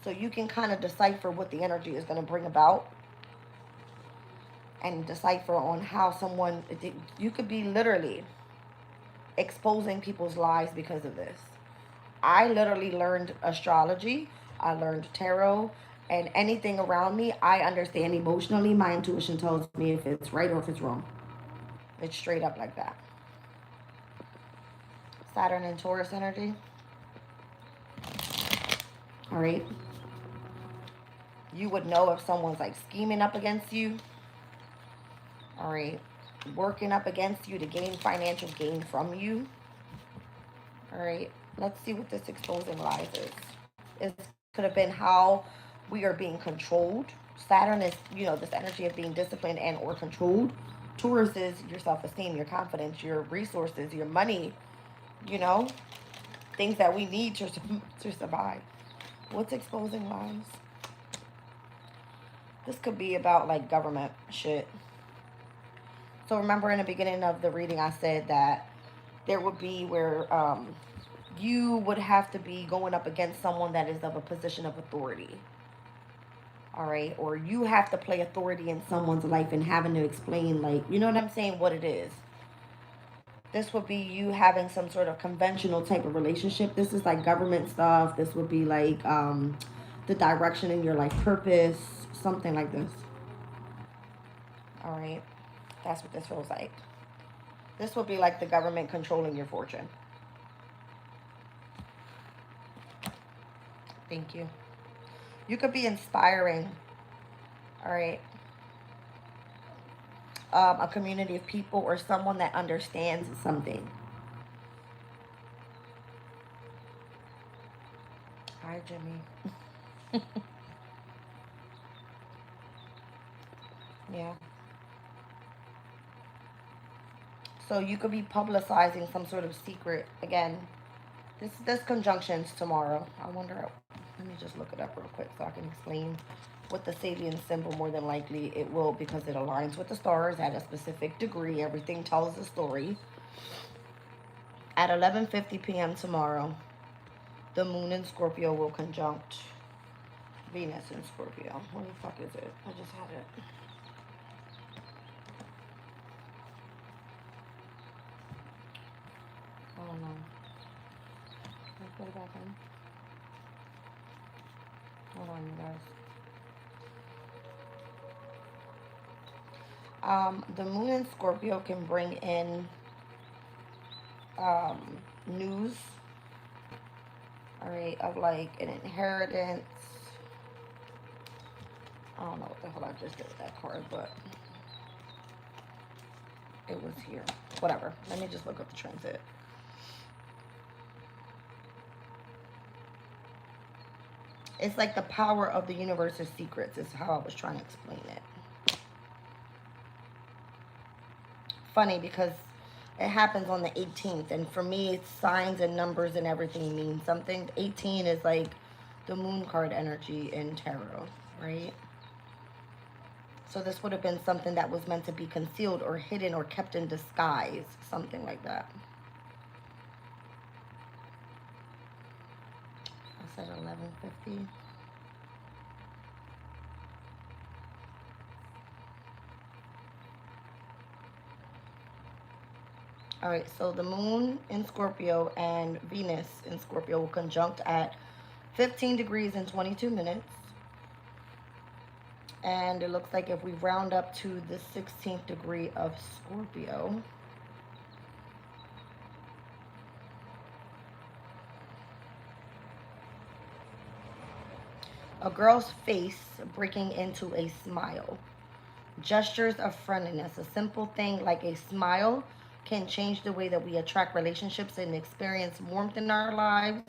So you can kind of decipher what the energy is going to bring about, and decipher on how someone, you could be literally exposing people's lives because of this. I literally learned astrology, I learned tarot, and anything around me, I understand emotionally. My intuition tells me if it's right or if it's wrong. It's straight up like that. Saturn and Taurus energy. All right. You would know if someone's like scheming up against you. All right. Working up against you to gain financial gain from you. All right. Let's see what this exposing lies is. It could have been how we are being controlled. Saturn is, this energy of being disciplined and or controlled. Taurus is your self-esteem, your confidence, your resources, your money, things that we need to survive. What's exposing lies? This could be about like government shit. So remember in the beginning of the reading, I said that there would be where you would have to be going up against someone that is of a position of authority. All right. Or you have to play authority in someone's life and having to explain, like, you know what I'm saying, what it is. This would be you having some sort of conventional type of relationship. This is like government stuff. This would be like the direction in your life purpose, something like this. All right. That's what this feels like. This would be like the government controlling your fortune. Thank you. You could be inspiring. All right. A community of people or someone that understands something. Hi, Jimmy. Yeah. So you could be publicizing some sort of secret. Again, this conjunction's tomorrow. I wonder. Let me just look it up real quick so I can explain what the Sabian symbol. More than likely, it will, because it aligns with the stars at a specific degree. Everything tells a story. At 11:50 p.m. tomorrow, the moon in Scorpio will conjunct Venus in Scorpio. Where the fuck is it? I just had it. I don't know. Let's put it back in. Hold on, you guys. The moon in Scorpio can bring in news, all right, of like an inheritance. I don't know what the hell I just did with that card, but it was here. Whatever. Let me just look up the transit. It's like the power of the universe's secrets is how I was trying to explain it. Funny because it happens on the 18th, and for me, it's signs and numbers and everything mean something. 18 is like the moon card energy in tarot, right? So this would have been something that was meant to be concealed or hidden or kept in disguise, something like that. I said 11:50. All right, so the moon in Scorpio and Venus in Scorpio will conjunct at 15 degrees and 22 minutes. And it looks like if we round up to the 16th degree of Scorpio, a girl's face breaking into a smile. Gestures of friendliness. A simple thing like a smile can change the way that we attract relationships and experience warmth in our lives.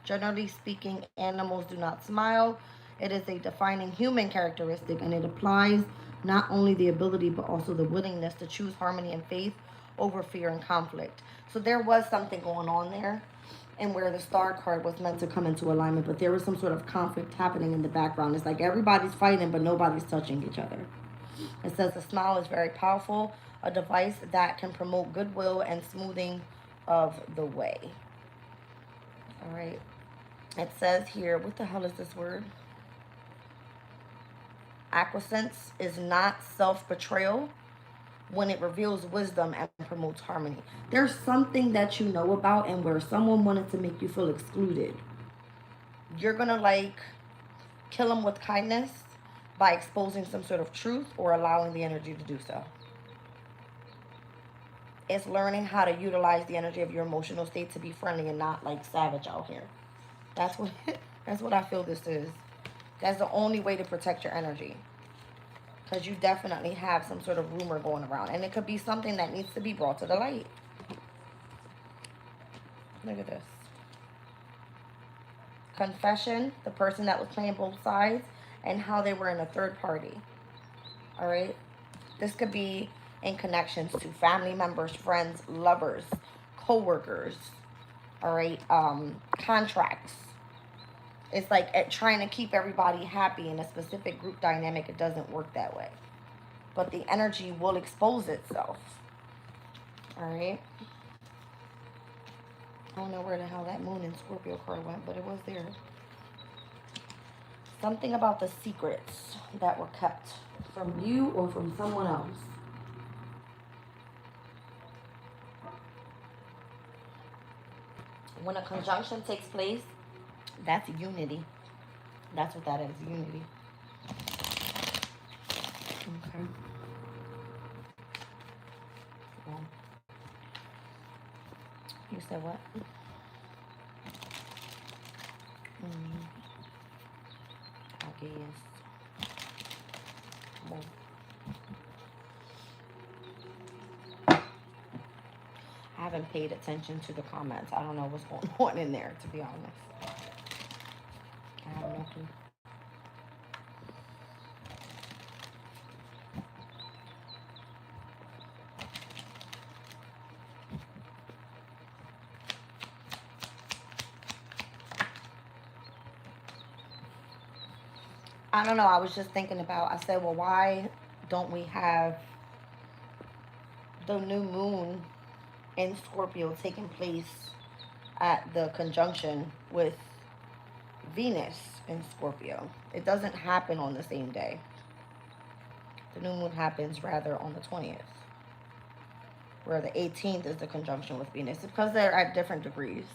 Generally speaking, animals do not smile. It is a defining human characteristic, and it applies not only the ability but also the willingness to choose harmony and faith over fear and conflict. So there was something going on there, and where the star card was meant to come into alignment, but there was some sort of conflict happening in the background. It's like everybody's fighting, but nobody's touching each other. It says the smile is very powerful, a device that can promote goodwill and smoothing of the way. All right. It says here, what the hell is this word? Acquiescence is not self-betrayal when it reveals wisdom and promotes harmony. There's something that you know about, and where someone wanted to make you feel excluded, you're gonna like kill them with kindness by exposing some sort of truth or allowing the energy to do so. It's learning how to utilize the energy of your emotional state to be friendly and not like savage out here. That's what that's what I feel this is. That's the only way to protect your energy. Because you definitely have some sort of rumor going around. And it could be something that needs to be brought to the light. Look at this. Confession, the person that was playing both sides, and how they were in a third party. All right? This could be in connections to family members, friends, lovers, co-workers, all right? Contracts. It's like trying to keep everybody happy in a specific group dynamic. It doesn't work that way. But the energy will expose itself. All right? I don't know where the hell that moon in Scorpio card went, but it was there. Something about the secrets that were kept from you or from someone else. When a conjunction takes place, that's unity. That's what that is, unity. Okay. You said what? I guess. Well, I haven't paid attention to the comments. I don't know what's going on in there, to be honest. I have no clue. I don't know. I was just thinking about, I said, well, why don't we have the new moon in Scorpio taking place at the conjunction with Venus in Scorpio? It doesn't happen on the same day. The new moon happens rather on the 20th, where the 18th is the conjunction with Venus, because they're at different degrees.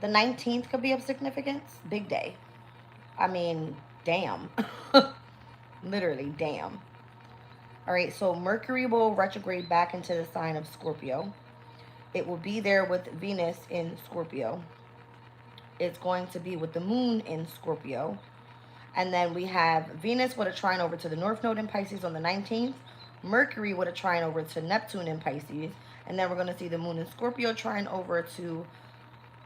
The 19th could be of significance. Big day. I mean, damn. Literally, damn. All right, so Mercury will retrograde back into the sign of Scorpio. It will be there with Venus in Scorpio. It's going to be with the moon in Scorpio. And then we have Venus with a trine over to the North Node in Pisces on the 19th. Mercury with a trine over to Neptune in Pisces. And then we're going to see the moon in Scorpio trine over to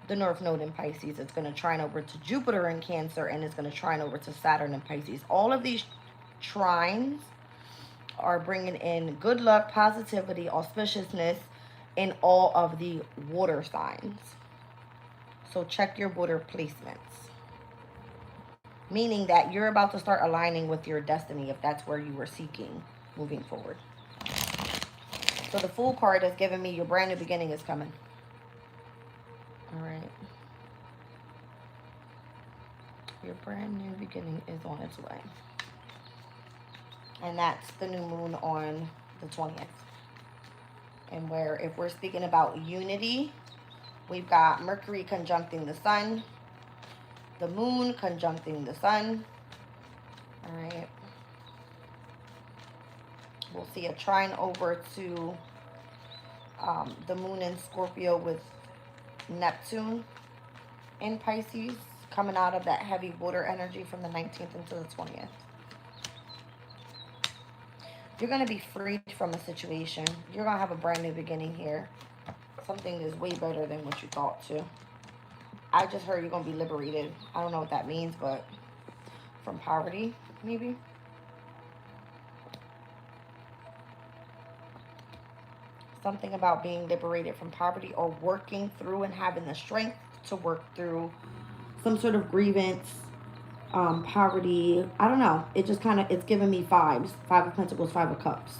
the North Node in Pisces. It's going to trine over to Jupiter in Cancer, and it's going to trine over to Saturn in Pisces. All of these trines are bringing in good luck, positivity, auspiciousness in all of the water signs. So check your water placements. Meaning that you're about to start aligning with your destiny if that's where you were seeking moving forward. So the Fool card is giving me your brand new beginning is coming. All right. Your brand new beginning is on its way. And that's the new moon on the 20th. And where, if we're speaking about unity, we've got Mercury conjuncting the sun, the moon conjuncting the sun. All right. We'll see a trine over to the moon in Scorpio with Neptune in Pisces, coming out of that heavy water energy from the 19th into the 20th. You're going to be freed from a situation. You're going to have a brand new beginning here. Something is way better than what you thought to. I just heard you're going to be liberated. I don't know what that means, but from poverty, maybe. Something about being liberated from poverty, or working through and having the strength to work through some sort of grievance, poverty. I don't know. It just kind of, it's giving me vibes. 5 of Pentacles, 5 of Cups.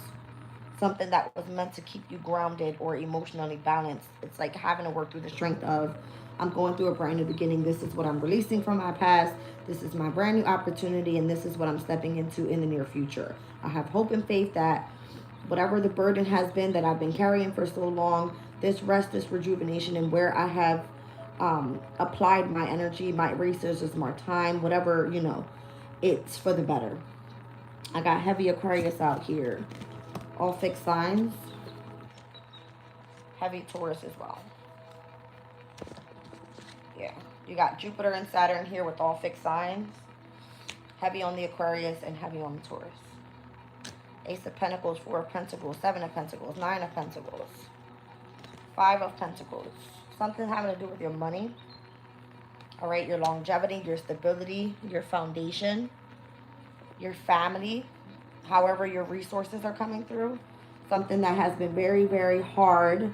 Something that was meant to keep you grounded or emotionally balanced. It's like having to work through the strength of, I'm going through a brand new beginning. This is what I'm releasing from my past. This is my brand new opportunity, and this is what I'm stepping into in the near future. I have hope and faith that whatever the burden has been that I've been carrying for so long, this rest, this rejuvenation, and where I have applied my energy, my resources, my time, whatever, you know, it's for the better. I got heavy Aquarius out here. All fixed signs. Heavy Taurus as well. Yeah. You got Jupiter and Saturn here with all fixed signs. Heavy on the Aquarius and heavy on the Taurus. Ace of Pentacles, 4 of Pentacles, 7 of Pentacles, 9 of Pentacles, 5 of Pentacles. Something having to do with your money. All right, your longevity, your stability, your foundation, your family, however your resources are coming through. Something that has been very, very hard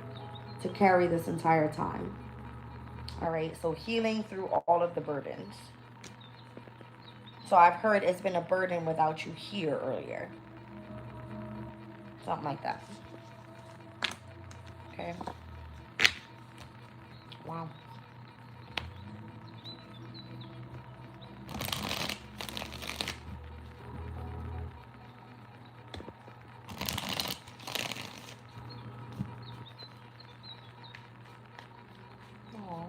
to carry this entire time. All right, so healing through all of the burdens. So I've heard it's been a burden without you here earlier. Something like that. Okay. Wow. Aww.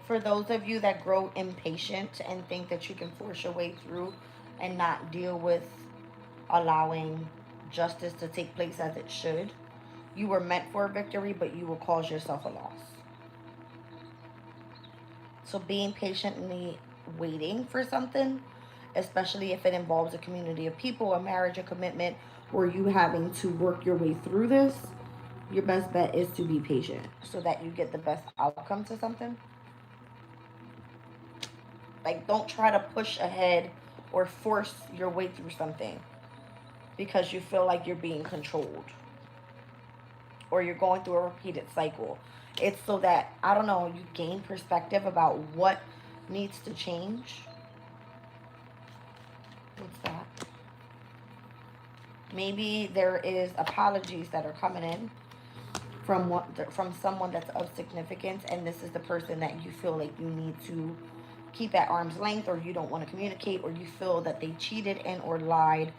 For those of you that grow impatient and think that you can force your way through and not deal with allowing justice to take place as it should, you were meant for a victory, but you will cause yourself a loss. So being patiently waiting for something, especially if it involves a community of people, a marriage, a commitment, or you having to work your way through this, your best bet is to be patient so that you get the best outcome to something. Like, don't try to push ahead or force your way through something because you feel like you're being controlled or you're going through a repeated cycle. It's so that, I don't know, you gain perspective about what needs to change. What's that? Maybe there is apologies that are coming in from someone that's of significance, and this is the person that you feel like you need to keep at arm's length, or you don't want to communicate, or you feel that they cheated and or lied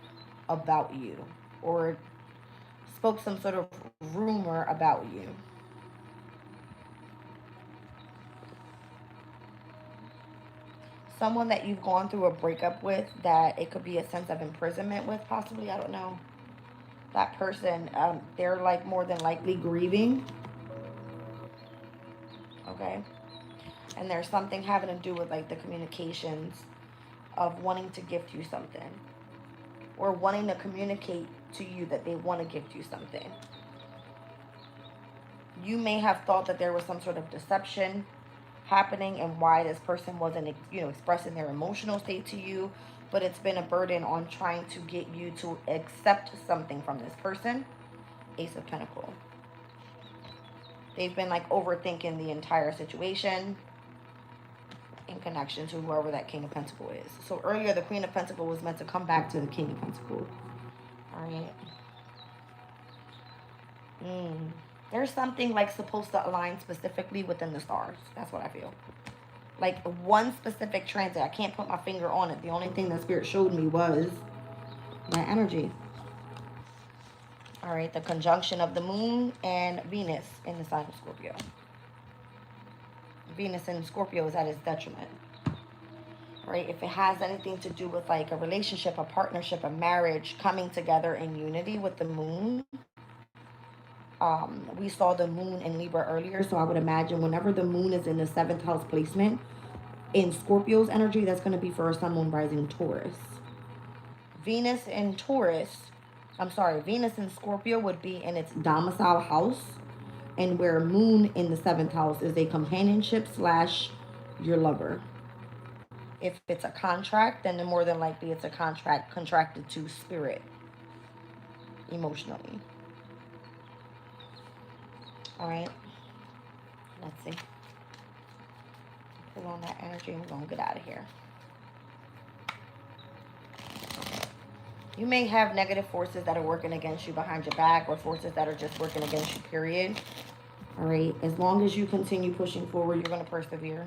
about you, or spoke some sort of rumor about you. Someone that you've gone through a breakup with, that it could be a sense of imprisonment with, possibly, I don't know. That person, they're like more than likely grieving. Okay. And there's something having to do with like the communications of wanting to gift you something, or wanting to communicate to you that they want to gift you something. You may have thought that there was some sort of deception happening and why this person wasn't, expressing their emotional state to you, but it's been a burden on trying to get you to accept something from this person. Ace of Pentacles. They've been like overthinking the entire situation in connection to whoever that King of Pentacles is. So earlier, the Queen of Pentacles was meant to come back to the King of Pentacles. All right. There's something like supposed to align specifically within the stars. That's what I feel. Like one specific transit. I can't put my finger on it. The only thing that Spirit showed me was that energy. All right. The conjunction of the moon and Venus in the sign of Scorpio. Venus in Scorpio is at its detriment. Right? If it has anything to do with like a relationship, a partnership, a marriage, coming together in unity with the moon. We saw the moon in Libra earlier, so I would imagine whenever the moon is in the 7th house placement in Scorpio's energy, that's going to be for a sun, moon, rising Taurus. Venus in Scorpio would be in its domicile house, and where moon in the 7th house is a companionship / your lover. If it's a contract, then more than likely it's a contract contracted to spirit emotionally. All right, let's see. Pull on that energy and we're going to get out of here. You may have negative forces that are working against you behind your back, or forces that are just working against you, period. All right, as long as you continue pushing forward, you're going to persevere.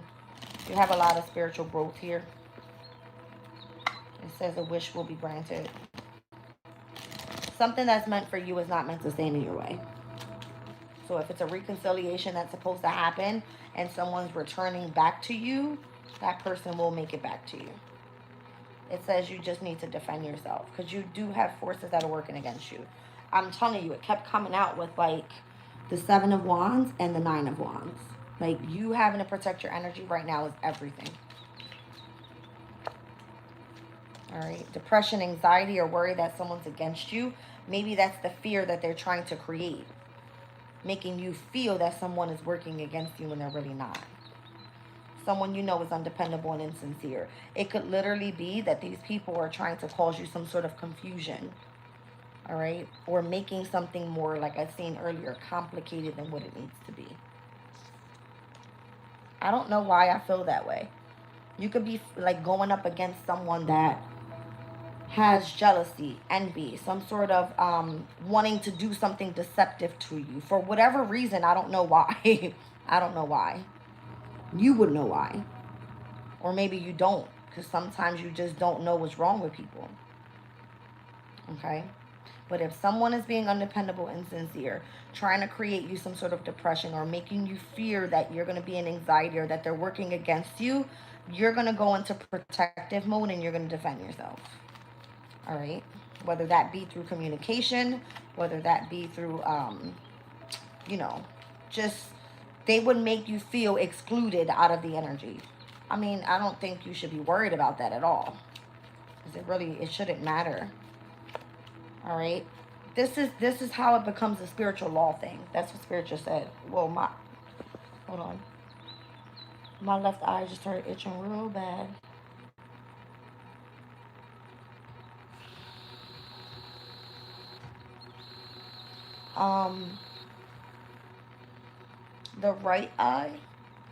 You have a lot of spiritual growth here. It says a wish will be granted. Something that's meant for you is not meant to stand in your way. So if it's a reconciliation that's supposed to happen and someone's returning back to you, that person will make it back to you. It says you just need to defend yourself because you do have forces that are working against you. I'm telling you, it kept coming out with like the 7 of Wands and the 9 of Wands. Like, you having to protect your energy right now is everything. All right. Depression, anxiety, or worry that someone's against you. Maybe that's the fear that they're trying to create, making you feel that someone is working against you when they're really not. Someone you know is undependable and insincere. It could literally be that these people are trying to cause you some sort of confusion. All right. Or making something more, like I seen earlier, complicated than what it needs to be. I don't know why I feel that way. You could be like going up against someone that has jealousy, envy, some sort of wanting to do something deceptive to you for whatever reason. I don't know why. I don't know why. You would know why. Or maybe you don't, because sometimes you just don't know what's wrong with people. Okay. But if someone is being undependable and sincere, trying to create you some sort of depression or making you fear that you're going to be in anxiety or that they're working against you, you're going to go into protective mode and you're going to defend yourself. All right? Whether that be through communication, whether that be through, you know, just they would make you feel excluded out of the energy. I mean, I don't think you should be worried about that at all. Because it shouldn't matter. All right. This is how it becomes a spiritual law thing. That's what Spirit just said. Well, hold on. My left eye just started itching real bad. Um, the right eye,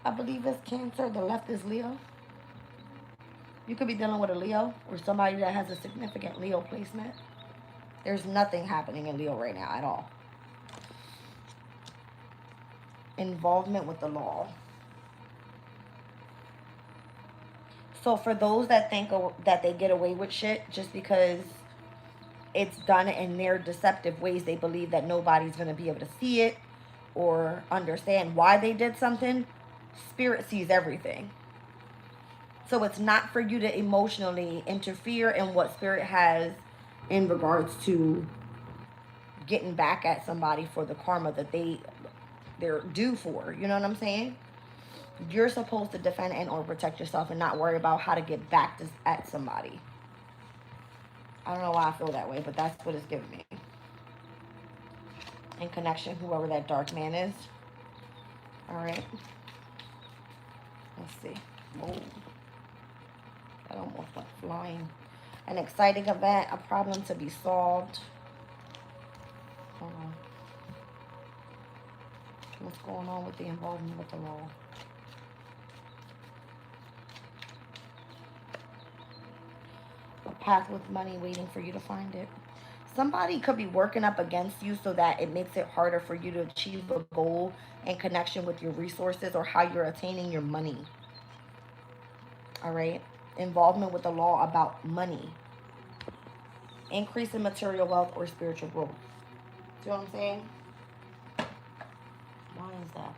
I believe, is Cancer. The left is Leo. You could be dealing with a Leo or somebody that has a significant Leo placement. There's nothing happening in Leo right now at all. Involvement with the law. So for those that think that they get away with shit just because it's done in their deceptive ways, they believe that nobody's going to be able to see it or understand why they did something. Spirit sees everything. So it's not for you to emotionally interfere in what Spirit has in regards to getting back at somebody for the karma that they're due for. You know what I'm saying? You're supposed to defend and or protect yourself and not worry about how to get back at somebody. I don't know why I feel that way, but that's what it's giving me. In connection, whoever that dark man is. All right. Let's see. Oh, that almost went flying. An exciting event, a problem to be solved. Hold on. What's going on with the involvement with the law? A path with money waiting for you to find it. Somebody could be working up against you so that it makes it harder for you to achieve a goal in connection with your resources or how you're attaining your money. All right? Involvement with the law about money. Increase in material wealth or spiritual growth. See what I'm saying? Why is that?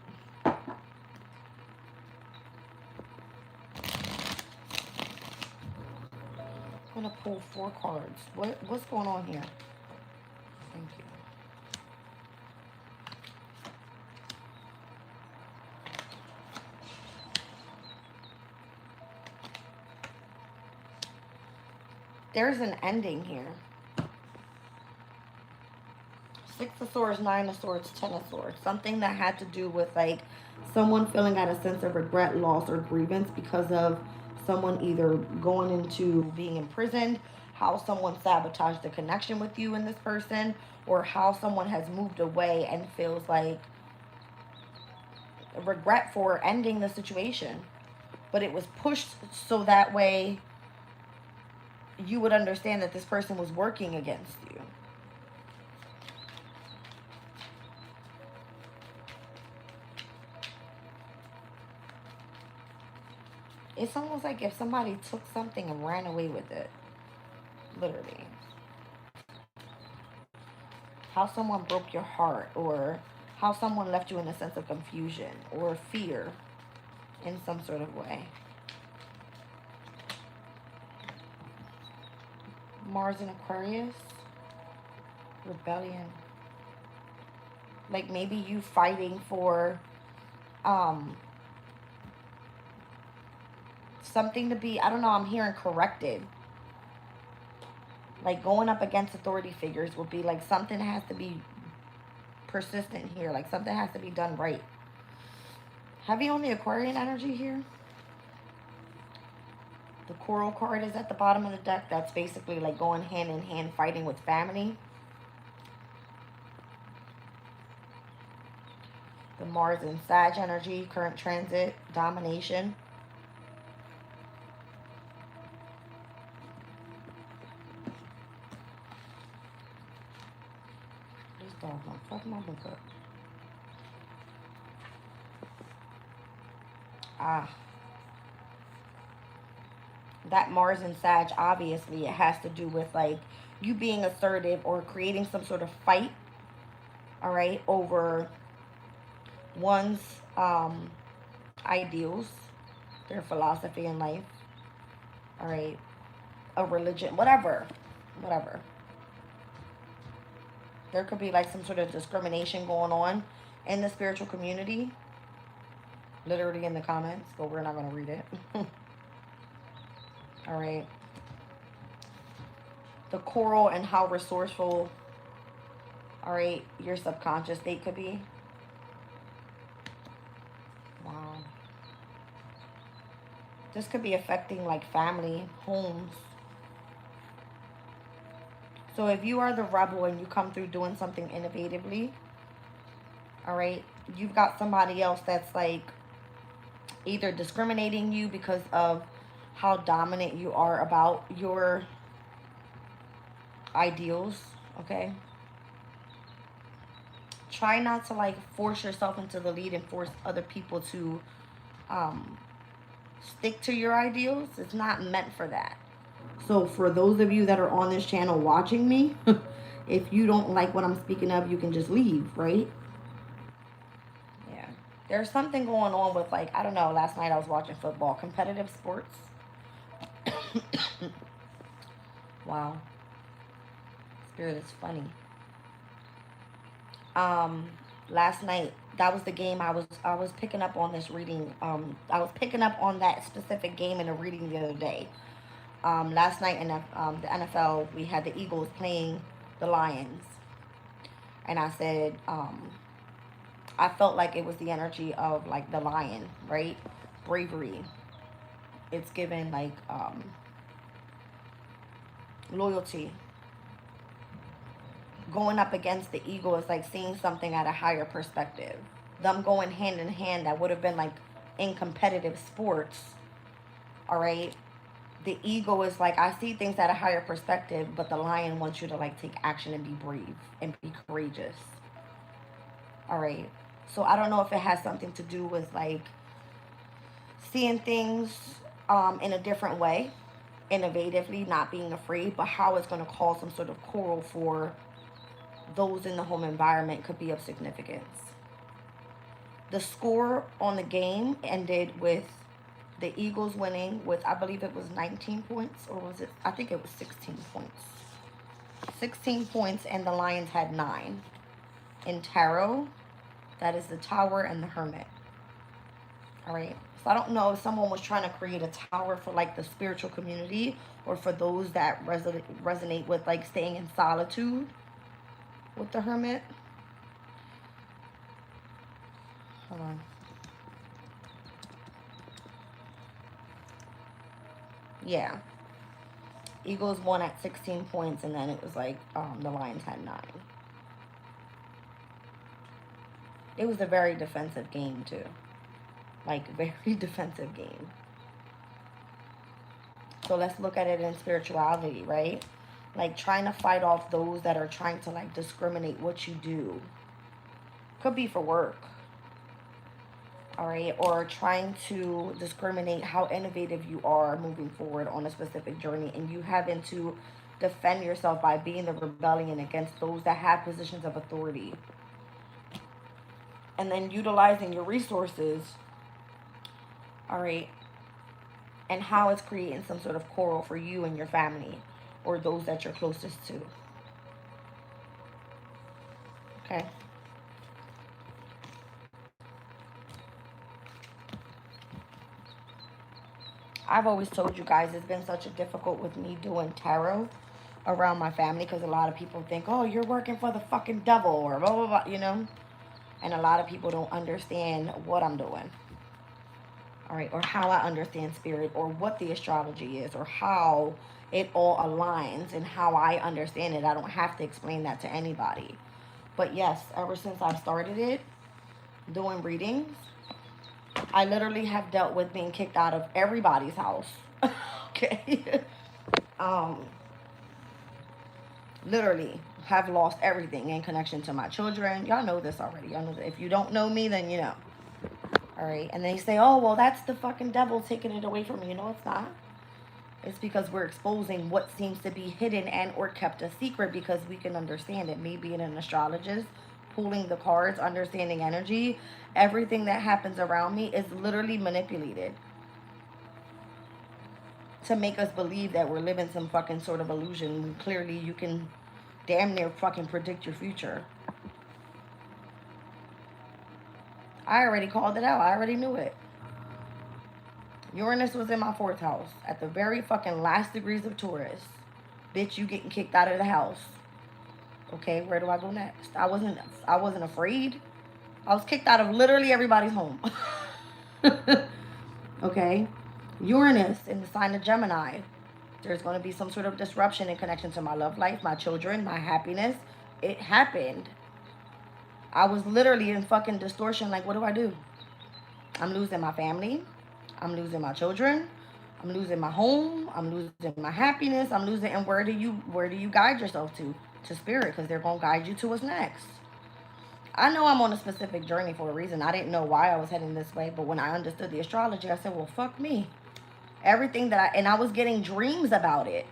I'm going to pull 4 cards. What's going on here? Thank you. There's an ending here. 6 of Swords, 9 of Swords, 10 of Swords. Something that had to do with like someone feeling at a sense of regret, loss, or grievance because of someone either going into being imprisoned, how someone sabotaged the connection with you and this person, or how someone has moved away and feels like regret for ending the situation. But it was pushed so that way you would understand that this person was working against you. It's almost like if somebody took something and ran away with it. Literally. How someone broke your heart, or how someone left you in a sense of confusion or fear in some sort of way. Mars and Aquarius. Rebellion. Like maybe you fighting for something to be, I don't know, I'm hearing corrected. Like going up against authority figures would be like something has to be persistent here. Like something has to be done right. Heavy on the Aquarian energy here. The Coral card is at the bottom of the deck. That's basically like going hand in hand fighting with family. The Mars and Sag energy, current transit, domination. This dog gonna fuck my book up. that Mars and Sag, obviously, it has to do with like you being assertive or creating some sort of fight, all right, over one's ideals, their philosophy in life, all right, a religion, whatever, whatever. There could be like some sort of discrimination going on in the spiritual community, literally in the comments, but we're not going to read it. All right. The coral and how resourceful, all right, your subconscious state could be. Wow. This could be affecting like family, homes. So if you are the rebel and you come through doing something innovatively, all right, you've got somebody else that's like either discriminating you because of how dominant you are about your ideals, okay? Try not to like force yourself into the lead and force other people to stick to your ideals. It's not meant for that. So for those of you that are on this channel watching me, if you don't like what I'm speaking of, you can just leave, right? Yeah. There's something going on with like, I don't know, last night I was watching football, competitive sports. Wow. Spirit is funny. Last night, that was the game I was picking up on this reading. I was picking up on that specific game in a reading the other day. Last night in the NFL, we had the Eagles playing the Lions. And I said, I felt like it was the energy of like the lion, right? Bravery. It's given like loyalty. Going up against the eagle is like seeing something at a higher perspective. Them going hand in hand, that would have been like in competitive sports, all right? The ego is like, I see things at a higher perspective, but the lion wants you to like take action and be brave and be courageous. All right. So I don't know if it has something to do with like seeing things in a different way, innovatively, not being afraid, but how it's going to cause some sort of quarrel for those in the home environment could be of significance. The score on the game ended with the Eagles winning with, I believe it was 19 points, or was it, I think it was 16 points. 16 points, and the Lions had 9. In tarot, that is the Tower and the Hermit. All right. So I don't know if someone was trying to create a tower for like the spiritual community, or for those that resonate with like staying in solitude with the Hermit. Hold on. Yeah. Eagles won at 16 points, and then it was like the Lions had 9. It was a very defensive game too. Like, very defensive game. So let's look at it in spirituality, right? Like trying to fight off those that are trying to like discriminate what you do. Could be for work. All right, or trying to discriminate how innovative you are moving forward on a specific journey, and you having to defend yourself by being the rebellion against those that have positions of authority, and then utilizing your resources, all right, and how it's creating some sort of quarrel for you and your family or those that you're closest to. Okay. I've always told you guys it's been such a difficult with me doing tarot around my family, because a lot of people think, oh, you're working for the fucking devil or blah, blah, blah, you know? And a lot of people don't understand what I'm doing. All right, or how I understand spirit, or what the astrology is, or how it all aligns and how I understand it. I don't have to explain that to anybody. But yes, ever since I've started it, doing readings, I literally have dealt with being kicked out of everybody's house. Okay. Literally have lost everything in connection to my children. Y'all know this already. Y'all know that. If you don't know me, then you know. All right. And they say, oh, well, that's the fucking devil taking it away from you. No, it's not. It's because we're exposing what seems to be hidden and or kept a secret because we can understand it. Me being an astrologist, pulling the cards, understanding energy, everything that happens around me is literally manipulated to make us believe that we're living some fucking sort of illusion when clearly you can damn near fucking predict your future. I already called it out. I already knew it. Uranus was in my fourth house at the very fucking last degrees of Taurus. Bitch, you getting kicked out of the house. Okay, where do I go next? I wasn't afraid. I was kicked out of literally everybody's home. Okay? Uranus in the sign of Gemini. There's going to be some sort of disruption in connection to my love life, my children, my happiness. It happened. I was literally in fucking distortion. Like, what do I do? I'm losing my family. I'm losing my children. I'm losing my home. I'm losing my happiness. I'm losing. And where do you guide yourself to? To spirit, because they're going to guide you to what's next. I know I'm on a specific journey for a reason. I didn't know why I was heading this way, but when I understood the astrology, I said, well, fuck me. Everything and I was getting dreams about it.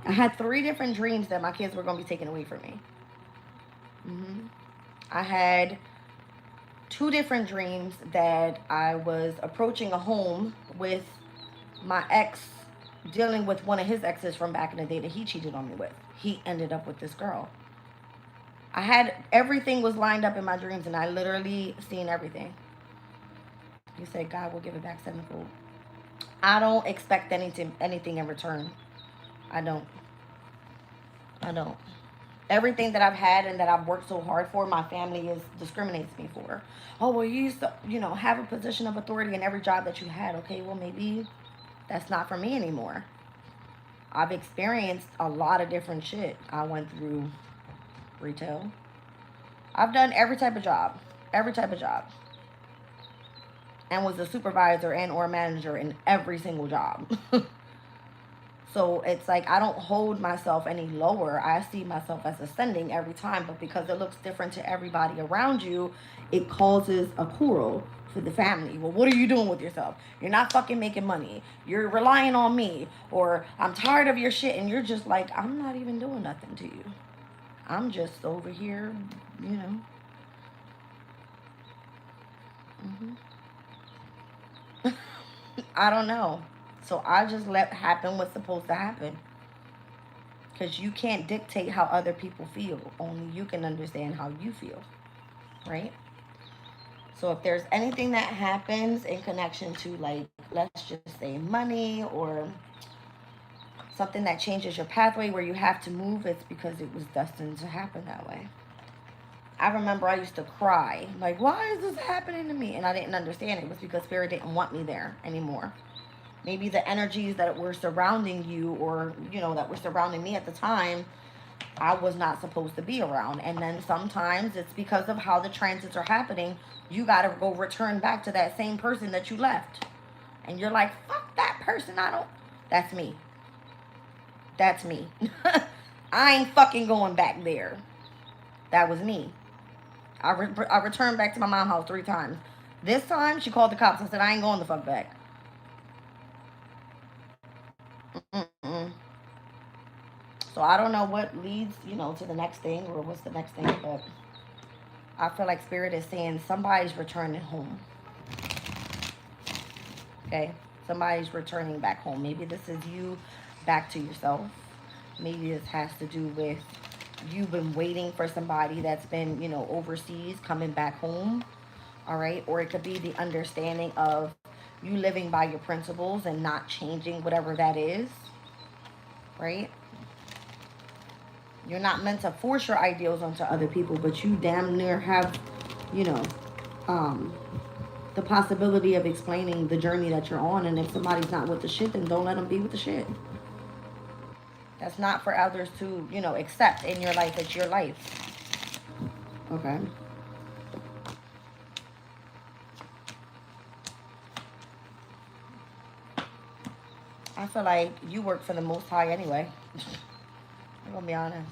I had 3 different dreams that my kids were going to be taken away from me. I had 2 different dreams that I was approaching a home with my ex, dealing with one of his exes from back in the day that he cheated on me with. He ended up with this girl. I had everything was lined up in my dreams, and I literally seen everything. You say God will give it back sevenfold. I don't expect anything in return. I don't. Everything that I've had and that I've worked so hard for, my family discriminates me for. Oh, well, you used to, have a position of authority in every job that you had. Okay, well, maybe that's not for me anymore. I've experienced a lot of different shit. I went through retail. I've done every type of job. And was a supervisor and or manager in every single job. So it's like I don't hold myself any lower. I see myself as ascending every time, but because it looks different to everybody around you, it causes a quarrel for the family. Well, what are you doing with yourself? You're not fucking making money. You're relying on me, or I'm tired of your shit, and you're just like, I'm not even doing nothing to you. I'm just over here, I don't know. So I just let happen what's supposed to happen. Because you can't dictate how other people feel. Only you can understand how you feel. Right? So if there's anything that happens in connection to, like, let's just say money or something that changes your pathway where you have to move, it's because it was destined to happen that way. I remember I used to cry. Like, why is this happening to me? And I didn't understand it. It was because Spirit didn't want me there anymore. Maybe the energies that were surrounding you or, that were surrounding me at the time, I was not supposed to be around. And then sometimes it's because of how the transits are happening. You got to go return back to that same person that you left. And you're like, fuck that person. That's me. That's me. I ain't fucking going back there. That was me. I returned back to my mom's house 3 times. This time, she called the cops. I said, I ain't going the fuck back. Mm-mm. So I don't know what leads, to the next thing or what's the next thing, but I feel like Spirit is saying somebody's returning home. Okay? Somebody's returning back home. Maybe this is you back to yourself. Maybe this has to do with you've been waiting for somebody that's been, overseas coming back home. All right? Or it could be the understanding of you living by your principles and not changing whatever that is. Right? You're not meant to force your ideals onto other people, but you damn near have, the possibility of explaining the journey that you're on. And if somebody's not with the shit, then don't let them be with the shit. That's not for others to, accept in your life. It's your life. Okay. I feel like you work for the Most High anyway. I'm going to be honest.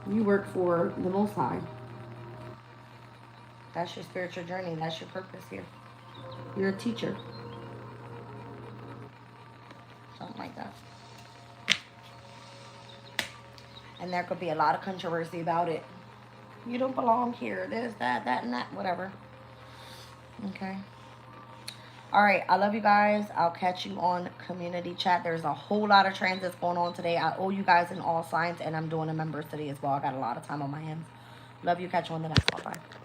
You work for the Most High. That's your spiritual journey. That's your purpose here. You're a teacher. And there could be a lot of controversy about it. You don't belong here. This, that, and that, whatever. Okay. All right. I love you guys. I'll catch you on community chat. There's a whole lot of transits going on today. I owe you guys in all signs, and I'm doing a members today as well. I got a lot of time on my hands. Love you. Catch you on the next one. Bye.